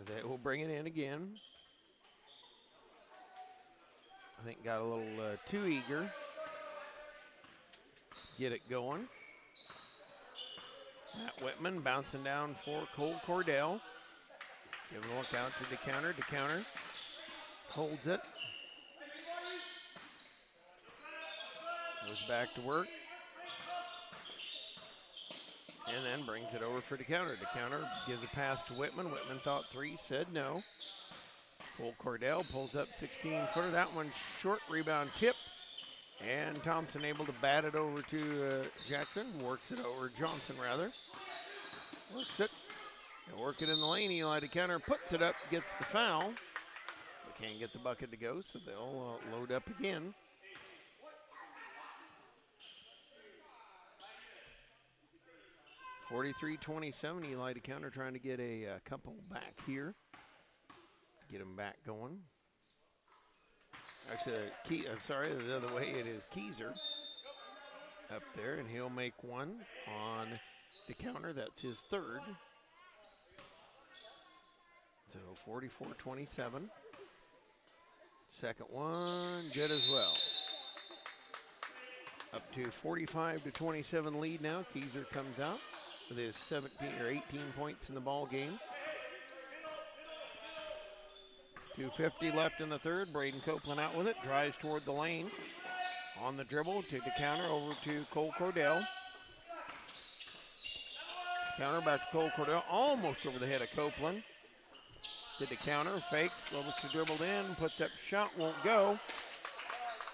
They will bring it in again. I think got a little too eager. Get it going. Matt Whitman bouncing down for Cole Cordell. Give a look out to DeCounter. DeCounter holds it. Goes back to work. And then brings it over for DeCounter. DeCounter gives a pass to Whitman. Whitman thought three, said no. Cole Cordell pulls up 16-footer. That one's short, rebound tip. And Thompson able to bat it over to Jackson. Works it over, Johnson rather. Works it. They'll work it in the lane. Eli DeCounter puts it up, gets the foul. They can't get the bucket to go, so they'll load up again. (43-27). Eli DeCounter trying to get a couple back here. Get them back going. Actually, the other way it is Keyser up there, and he'll make one on DeCounter. That's his third. So 44-27. Second one, good as well. Up to 45-27 lead now. Keyser comes out with his 17 or 18 points in the ball game. 2:50 left in the third. Braden Copeland out with it. Drives toward the lane. On the dribble to DeCounter over to Cole Cordell. DeCounter back to Cole Cordell. Almost over the head of Copeland. To DeCounter. Fakes. Levels to dribbled in. Puts up shot. Won't go.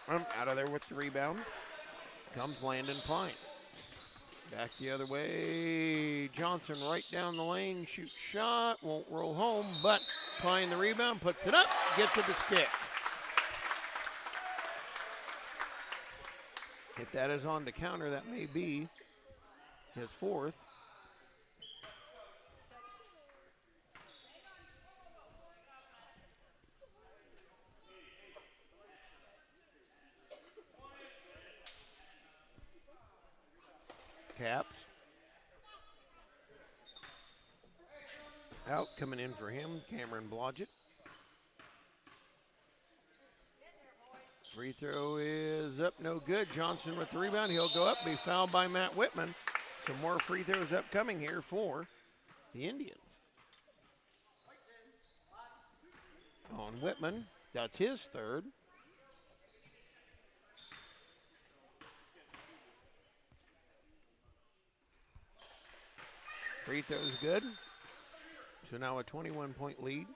Out of there with the rebound. Comes Landon Pine. Back the other way. Johnson right down the lane. Shoots shot. Won't roll home, but Klein the rebound, puts it up, gets to the stick. If that is on the counter, that may be his fourth. Caps. Out, coming in for him, Cameron Blodgett. Free throw is up, no good. Johnson with the rebound. He'll go up, be fouled by Matt Whitman. Some more free throws upcoming here for the Indians. On Whitman, that's his third. Free throw's good. So now a 21-point lead.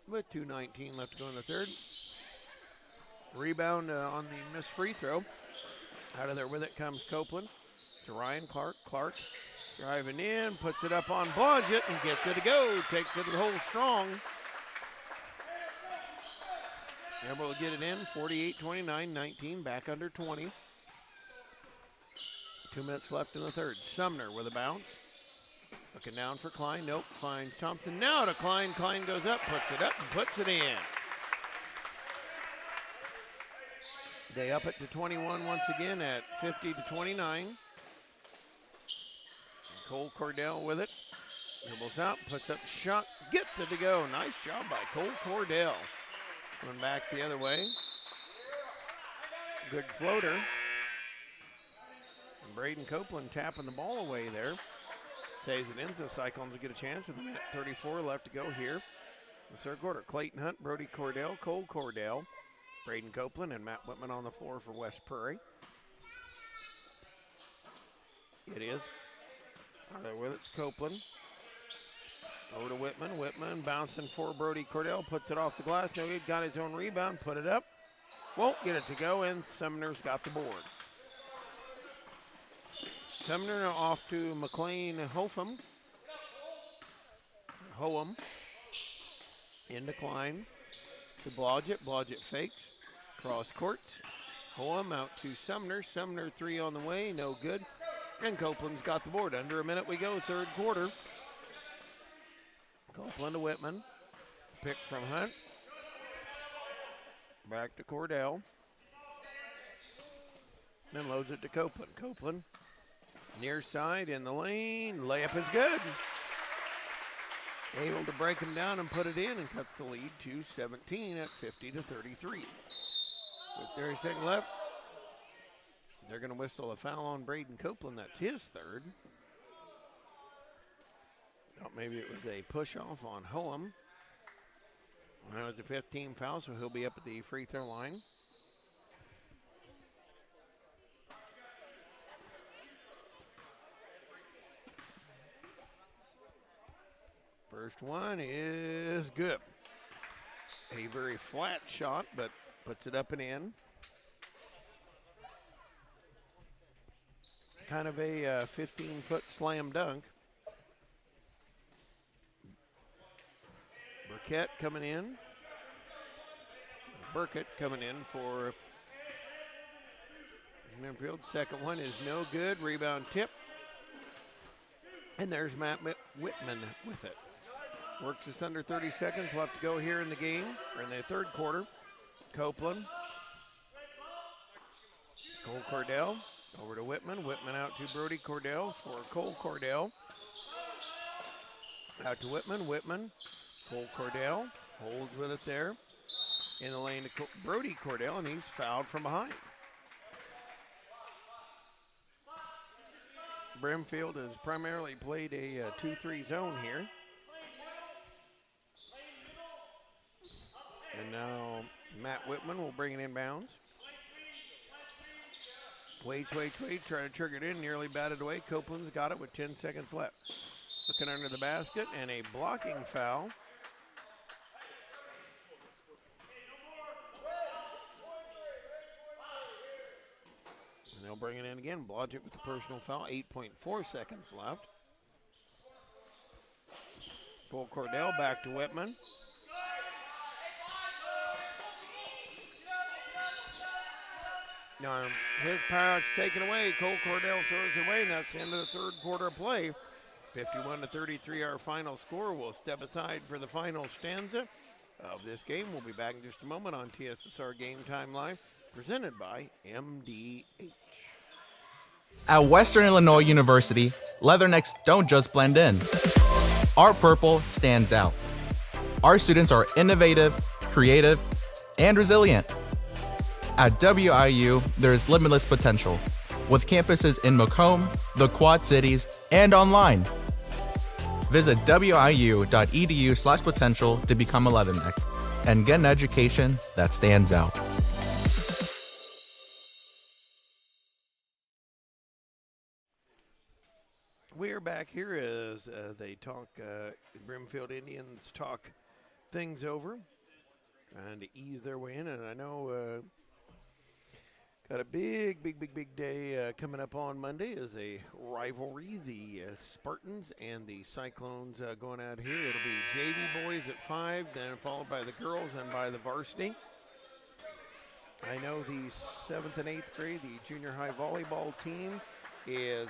With 2:19 left to go in the third. Rebound on the missed free throw. Out of there with it comes Copeland to Ryan Clark. Clark driving in, puts it up on Blodgett and gets it to go. Takes it to the hole strong. Able to get it in, 48-29, 19, back under 20. 2 minutes left in the third. Sumner with a bounce. Looking down for Klein. Nope. Finds Thompson. Now to Klein. Klein goes up, puts it up, and puts it in. They up it to 21 once again at 50-29. Cole Cordell with it. Dribbles out, puts up the shot, gets it to go. Nice job by Cole Cordell. Going back the other way. Good floater. And Braden Copeland tapping the ball away there. Saves it in, so the Cyclones will get a chance with a minute 34 left to go here. The third quarter, Clayton Hunt, Brody Cordell, Cole Cordell, Braden Copeland, and Matt Whitman on the floor for West Prairie. It is. There with it's Copeland. Over to Whitman. Whitman bouncing for Brody Cordell, puts it off the glass. No good, got his own rebound, put it up. Won't get it to go, and Sumner's got the board. Sumner off to McLean Hotham. In decline to Blodgett. Blodgett fakes. Cross courts. Hotham out to Sumner. Sumner three on the way. No good. And Copeland's got the board. Under a minute we go. Third quarter. Copeland to Whitman. Pick from Hunt. Back to Cordell. Then loads it to Copeland. Copeland. Near side in the lane. Layup is good. Able to break him down and put it in and cuts the lead to 17 at 50-33. With 30 seconds left, they're going to whistle a foul on Braden Copeland. That's his third. Thought maybe it was a push off on Hotham. That was a 15 foul, so he'll be up at the free throw line. First one is good. A very flat shot, but puts it up and in. Kind of a 15-foot slam dunk. Burkett coming in. Burkett coming in for Brimfield. Second one is no good. Rebound tip. And there's Matt Whitman with it. Works us under 30 seconds left to go here in the game, or in the third quarter. Copeland. Cole Cordell over to Whitman. Whitman out to Brody Cordell for Cole Cordell. Out to Whitman. Whitman. Cole Cordell holds with it there. In the lane to Brody Cordell, and he's fouled from behind. Brimfield has primarily played a 2-3 zone here. And now Matt Whitman will bring it in bounds. Waits, trying to trigger it in, nearly batted away. Copeland's got it with 10 seconds left. Looking under the basket, and a blocking foul. And they'll bring it in again. Blodgett with the personal foul, 8.4 seconds left. Cole Cordell back to Whitman. Now his pass taken away. Cole Cordell throws it away, and that's the end of the third quarter of play. 51-33 our final score. We'll step aside for the final stanza of this game. We'll be back in just a moment on TSSR Game Time Live, presented by MDH. At Western Illinois University, leathernecks don't just blend in. Our purple stands out. Our students are innovative, creative, and resilient. At WIU, there's limitless potential, with campuses in Macomb, the Quad Cities, and online. Visit wiu.edu/potential to become a leatherneck and get an education that stands out. We're back here as they talk, Brimfield Indians talk things over, trying to ease their way in. And I know got a big day coming up on Monday as a rivalry. The Spartans and the Cyclones going out here. It'll be JV boys at 5, then followed by the girls and by the varsity. I know the 7th and 8th grade, the junior high volleyball team is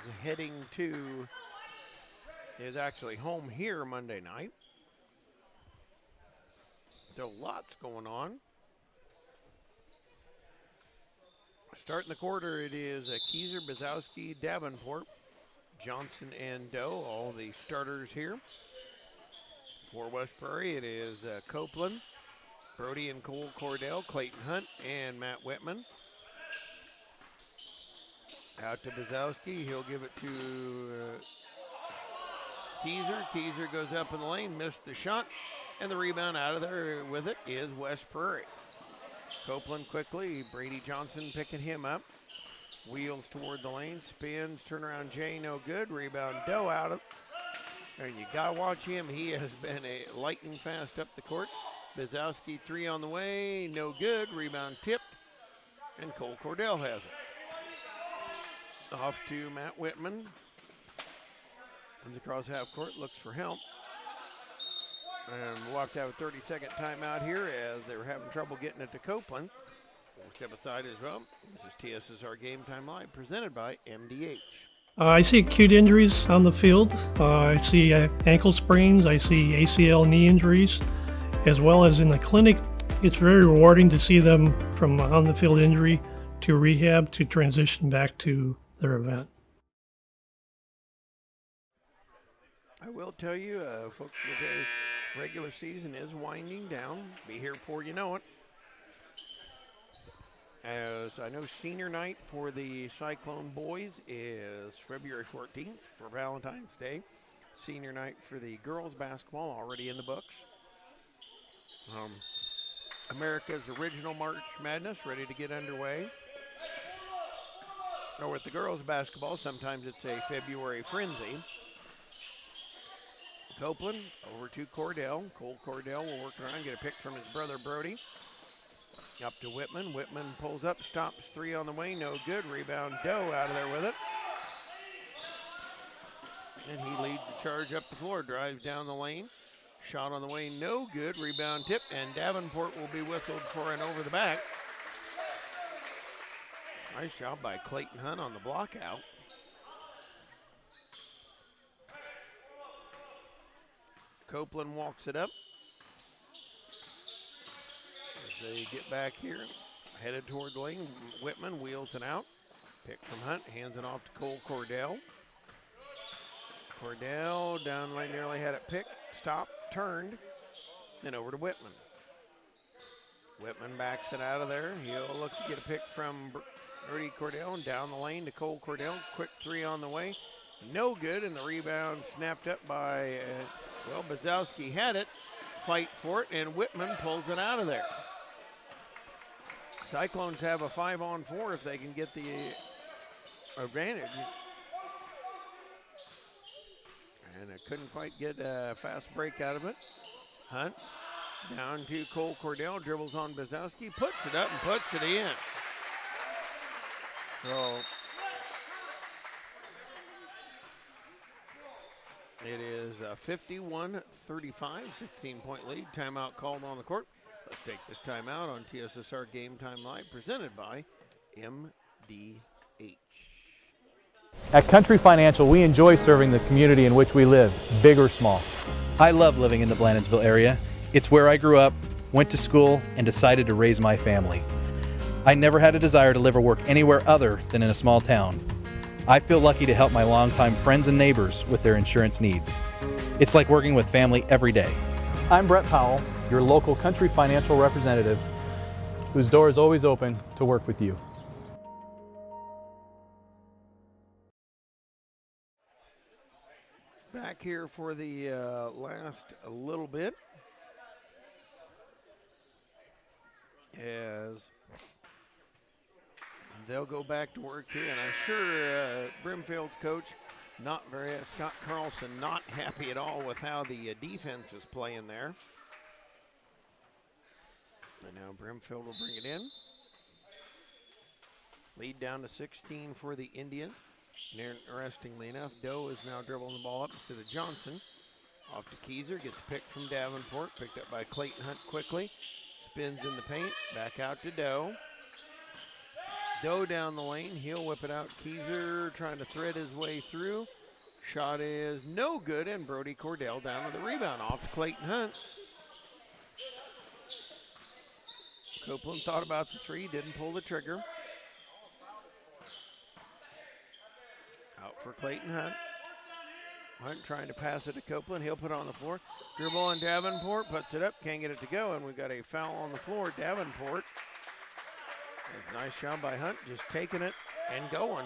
actually home here Monday night. So lots going on. Starting the quarter, it is Keyser, Bazowski, Davenport, Johnson, and Doe, all the starters here. For West Prairie, it is Copeland, Brody and Cole Cordell, Clayton Hunt, and Matt Whitman. Out to Bazowski, he'll give it to Keyser. Keyser goes up in the lane, missed the shot, and the rebound out of there with it is West Prairie. Copeland quickly, Brady Johnson picking him up. Wheels toward the lane, spins, turnaround Jay, no good. Rebound Doe out of, and you gotta watch him. He has been a lightning fast up the court. Bazowski 3 on the way, no good. Rebound tipped, and Cole Cordell has it. Off to Matt Whitman. Comes across half court, looks for help. And we'll have to have a 30-second timeout here as they were having trouble getting it to Copeland. We'll step aside as well. This is TSSR Game Time Live, presented by MDH. I see acute injuries on the field. I see ankle sprains. I see ACL knee injuries, as well as in the clinic. It's very rewarding to see them from on-the-field injury to rehab to transition back to their event. I will tell you, folks, the regular season is winding down. Be here before you know it. As I know, senior night for the Cyclone boys is February 14th for Valentine's Day. Senior night for the girls basketball already in the books. America's original March Madness ready to get underway. Or with the girls basketball, sometimes it's a February frenzy. Copeland over to Cordell. Cole Cordell will work around, get a pick from his brother Brody. Up to Whitman. Whitman pulls up, stops 3 on the way, no good. Rebound Doe out of there with it. And he leads the charge up the floor, drives down the lane. Shot on the way, no good. Rebound tip, and Davenport will be whistled for an over the back. Nice job by Clayton Hunt on the block out. Copeland walks it up. As they get back here, headed toward the lane. Whitman wheels it out. Pick from Hunt, hands it off to Cole Cordell. Cordell down the lane, nearly had it picked, stopped, turned, then over to Whitman. Whitman backs it out of there. He'll look to get a pick from Brody Cordell and down the lane to Cole Cordell. Quick 3 on the way. No good, and the rebound snapped up by, Bazowski had it. Fight for it, and Whitman pulls it out of there. Cyclones have a 5-on-4 if they can get the advantage. And I couldn't quite get a fast break out of it. Hunt down to Cole Cordell, dribbles on Bazowski, puts it up and puts it in. So it is a 51-35, 16-point lead. Timeout called on the court. Let's take this timeout on TSSR Game Time Live, presented by MDH. At Country Financial, we enjoy serving the community in which we live, big or small. I love living in the Blandensville area. It's where I grew up, went to school, and decided to raise my family. I never had a desire to live or work anywhere other than in a small town. I feel lucky to help my longtime friends and neighbors with their insurance needs. It's like working with family every day. I'm Brett Powell, your local Country Financial representative, whose door is always open to work with you. Back here for the last little bit, as they'll go back to work here, and I'm sure Brimfield's coach, Scott Carlson, not happy at all with how the defense is playing there. And now Brimfield will bring it in. Lead down to 16 for the Indians. Interestingly enough, Doe is now dribbling the ball up instead of Johnson. Off to Keyser, gets picked from Davenport, picked up by Clayton Hunt quickly. Spins in the paint, back out to Doe. Doe down the lane, he'll whip it out. Keyser trying to thread his way through. Shot is no good, and Brody Cordell down with the rebound off to Clayton Hunt. Copeland thought about the three, didn't pull the trigger. Out for Clayton Hunt. Hunt trying to pass it to Copeland. He'll put it on the floor. Dribble on Davenport, puts it up, can't get it to go, and we've got a foul on the floor. Davenport. That's a nice job by Hunt, just taking it and going.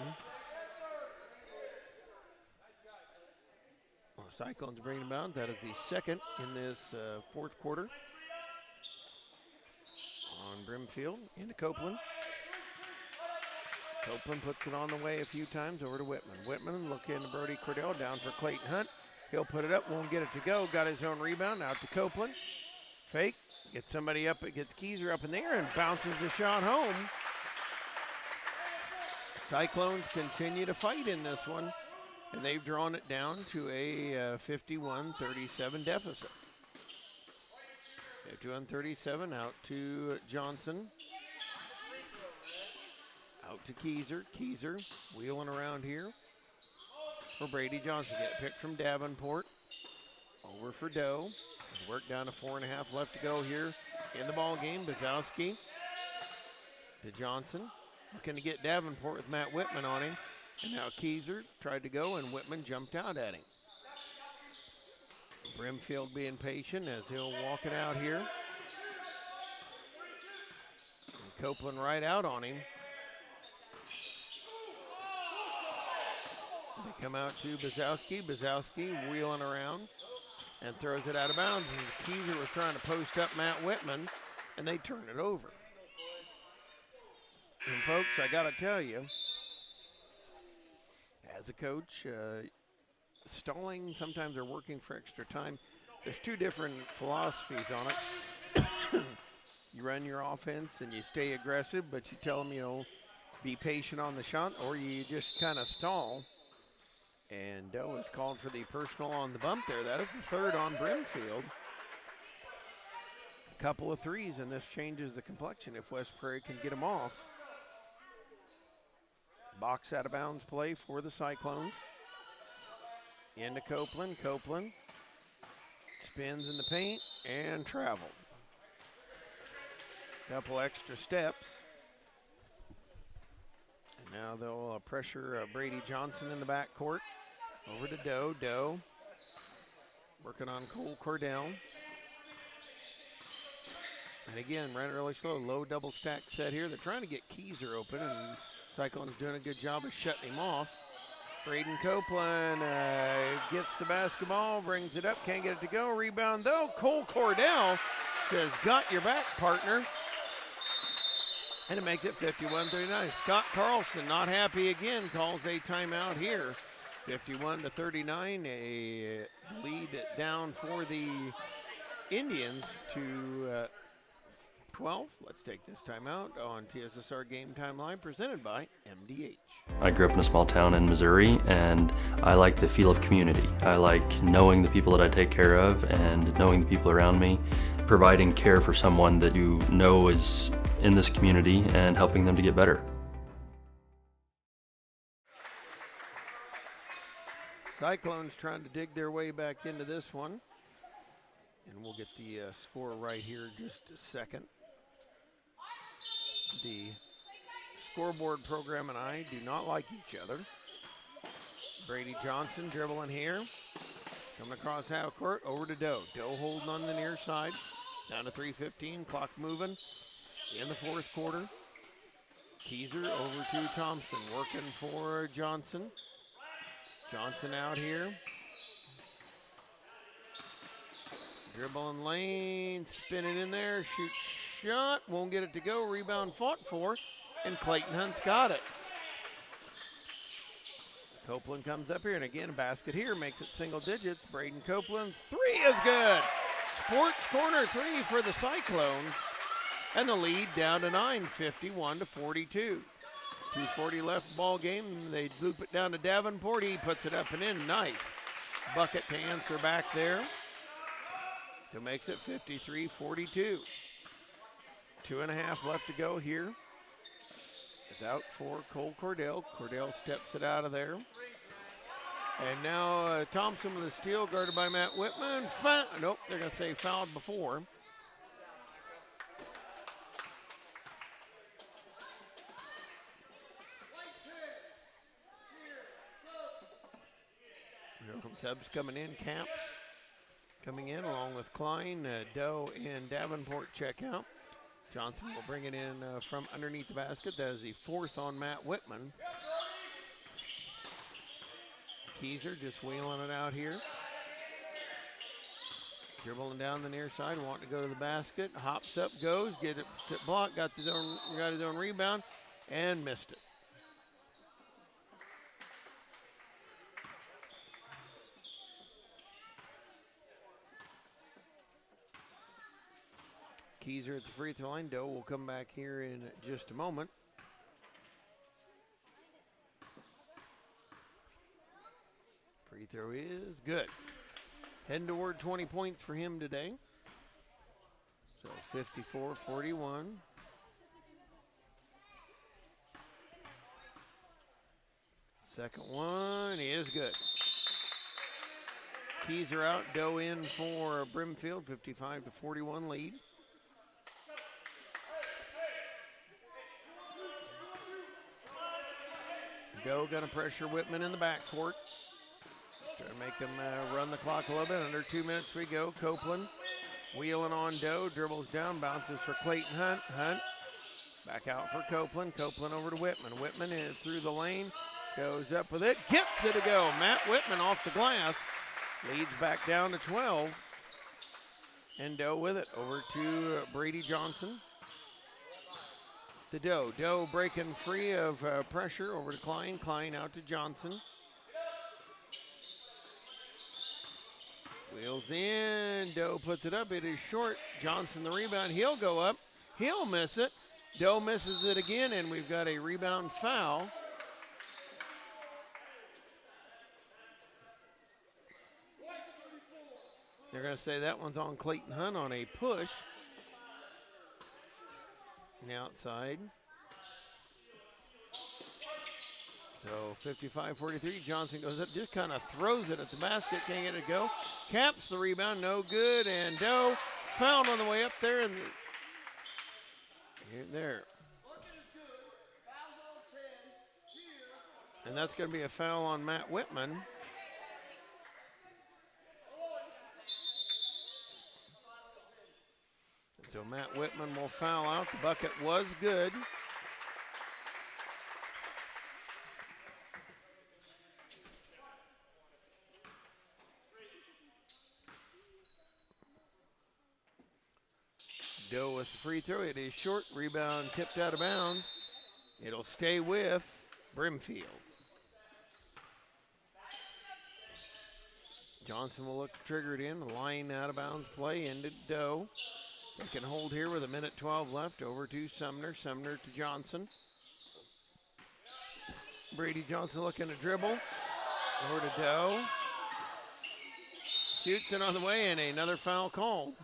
Well, Cyclones bringing it down. That is the second in this fourth quarter. On Brimfield, into Copeland. Copeland puts it on the way a few times over to Whitman. Whitman looking to Brody Cordell, down for Clayton Hunt. He'll put it up, won't get it to go. Got his own rebound, out to Copeland. Fake, gets somebody up, it gets Keyser up in the air and bounces the shot home. Cyclones continue to fight in this one, and they've drawn it down to a 51-37 deficit. 51-37, out to Johnson. Out to Keyser. Keyser wheeling around here for Brady Johnson. Get picked from Davenport. Over for Doe. Work down to 4.5 left to go here in the ball game. Bazowski to Johnson. Looking to get Davenport with Matt Whitman on him. And now Keyser tried to go, and Whitman jumped out at him. Brimfield being patient as he'll walk it out here. And Copeland right out on him. They come out to Bazowski. Bazowski wheeling around and throws it out of bounds. And Keyser was trying to post up Matt Whitman, and they turn it over. And folks, I got to tell you, as a coach, stalling sometimes are working for extra time. There's two different philosophies on it. You run your offense and you stay aggressive, but you tell them, be patient on the shot, or you just kind of stall. And Doe is called for the personal on the bump there. That is the third on Brimfield. A couple of threes, and this changes the complexion if West Prairie can get them off. Box out of bounds play for the Cyclones. Into Copeland. Copeland spins in the paint and traveled. Couple extra steps. And now they'll pressure Brady Johnson in the backcourt. Over to Doe. Doe working on Cole Cordell. And again, ran it really slow. Low double stack set here. They're trying to get Keyser open, and Cyclones doing a good job of shutting him off. Braden Copeland gets the basketball, brings it up, can't get it to go. Rebound though. Cole Cordell says, "Got your back, partner." And it makes it 51-39. Scott Carlson not happy again, calls a timeout here. 51-39, a lead down for the Indians to 12. Let's take this time out on TSSR Game Time Live, presented by MDH. I grew up in a small town in Missouri, and I like the feel of community. I like knowing the people that I take care of and knowing the people around me, providing care for someone that you know is in this community and helping them to get better. Cyclones trying to dig their way back into this one. And we'll get the score right here in just a second. The scoreboard program and I do not like each other. Brady Johnson dribbling here. Coming across half court, over to Doe. Doe holding on the near side. Down to 3:15, clock moving in the fourth quarter. Keyser over to Thompson, working for Johnson. Johnson out here. Dribbling lane, spinning in there, shoot shot, won't get it to go, rebound fought for, and Clayton Hunt's got it. Copeland comes up here, and again, a basket here, makes it single digits. Braden Copeland, three is good. Sports corner three for the Cyclones, and the lead down to 9, 51-42. 2:40 left ball game, they loop it down to Davenport, he puts it up and in, nice. Bucket to answer back there. That makes it 53-42. 2.5 left to go here. Is out for Cole Cordell. Cordell steps it out of there. And now Thompson with a steal, guarded by Matt Whitman. Nope, they're going to say fouled before. Tubbs coming in, Camps coming in along with Klein, Doe, and Davenport check out. Johnson will bring it in from underneath the basket. That is the fourth on Matt Whitman. Keyser just wheeling it out here. Dribbling down the near side, wanting to go to the basket. Hops up, goes, get it blocked, got his own rebound, and missed it. Keyser at the free throw line. Doe will come back here in just a moment. Free throw is good. Heading toward 20 points for him today. So 54-41. Second one is good. Keyser out, Doe in for Brimfield, 55-41 lead. Doe going to pressure Whitman in the backcourt. Try to make him run the clock a little bit. Under 2 minutes we go. Copeland wheeling on Doe. Dribbles down. Bounces for Clayton Hunt. Hunt back out for Copeland. Copeland over to Whitman. Whitman is through the lane. Goes up with it. Gets it to go. Matt Whitman off the glass. Leads back down to 12. And Doe with it. Over to Brady Johnson. To Doe. Doe breaking free of pressure over to Klein. Klein out to Johnson. Wheels in. Doe puts it up. It is short. Johnson the rebound. He'll go up. He'll miss it. Doe misses it again, and we've got a rebound foul. They're going to say that one's on Clayton Hunt on a push. On the outside. So 55-43, Johnson goes up, just kind of throws it at the basket, can't get it to go. Caps the rebound, no good, and Doe fouled on the way up there. And there. And that's going to be a foul on Matt Whitman. So Matt Whitman will foul out. The bucket was good. Doe with the free throw. It is short. Rebound tipped out of bounds. It'll stay with Brimfield. Johnson will look triggered in. Line out of bounds play into Doe. They can hold here with 1:12 left. Over to Sumner. Sumner to Johnson. Brady Johnson looking to dribble. Over to Doe. Shoots it on the way, and another foul called.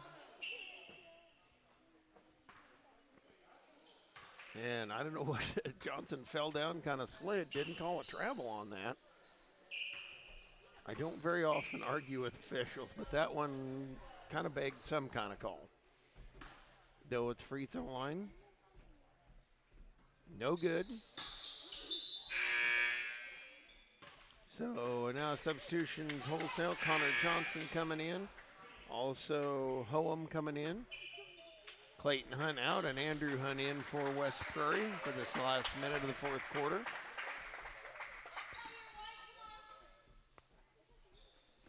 And I don't know what, Johnson fell down, kind of slid, didn't call a travel on that. I don't very often argue with officials, but that one kind of begged some kind of call. Though it's free throw line. No good. So now substitutions wholesale. Connor Johnson coming in. Also Hoem coming in. Clayton Hunt out and Andrew Hunt in for West Prairie for this last minute of the fourth quarter.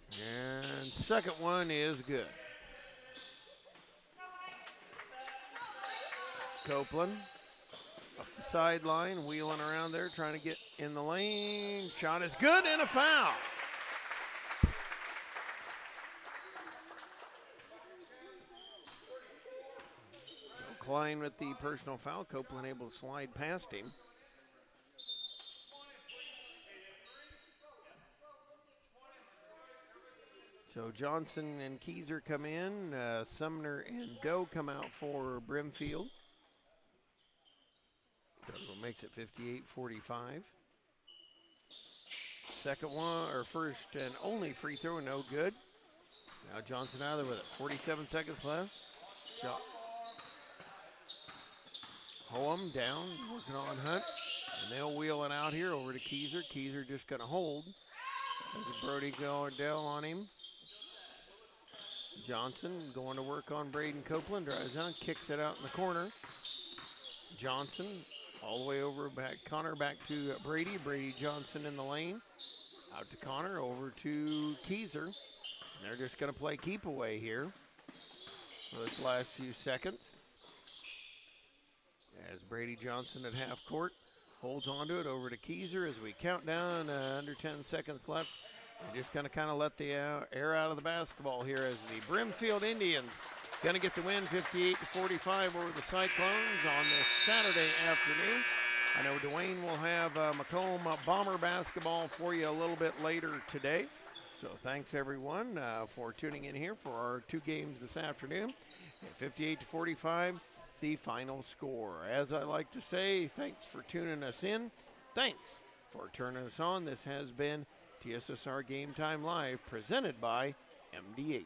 And second one is good. Copeland up the sideline, wheeling around there, trying to get in the lane. Shot is good and a foul. Klein with the personal foul. Copeland able to slide past him. So Johnson and Keyser come in. Sumner and Doe come out for Brimfield. Doe makes it 58-45. Second one, or first and only free throw, no good. Now Johnson out of there with it. 47 seconds left. Hoem down, working on Hunt. And they'll wheel it out here over to Keyser. Keyser just going to hold. There's Brody Dell on him. Johnson going to work on Braden Copeland. Drives down, kicks it out in the corner. Johnson all the way over back. Connor back to Brady. Brady Johnson in the lane. Out to Connor, over to Keyser. And they're just going to play keep away here for this last few seconds. As Brady Johnson at half court holds on to it, over to Keyser as we count down, under 10 seconds left. And just going to kind of let the air out of the basketball here as the Brimfield Indians going to get the win 58-45 over the Cyclones on this Saturday afternoon. I know Dwayne will have Macomb Bomber basketball for you a little bit later today. So thanks everyone for tuning in here for our two games this afternoon. At 58-45. The final score. As I like to say, thanks for tuning us in. Thanks for turning us on. This has been TSSR Game Time Live, presented by MDH.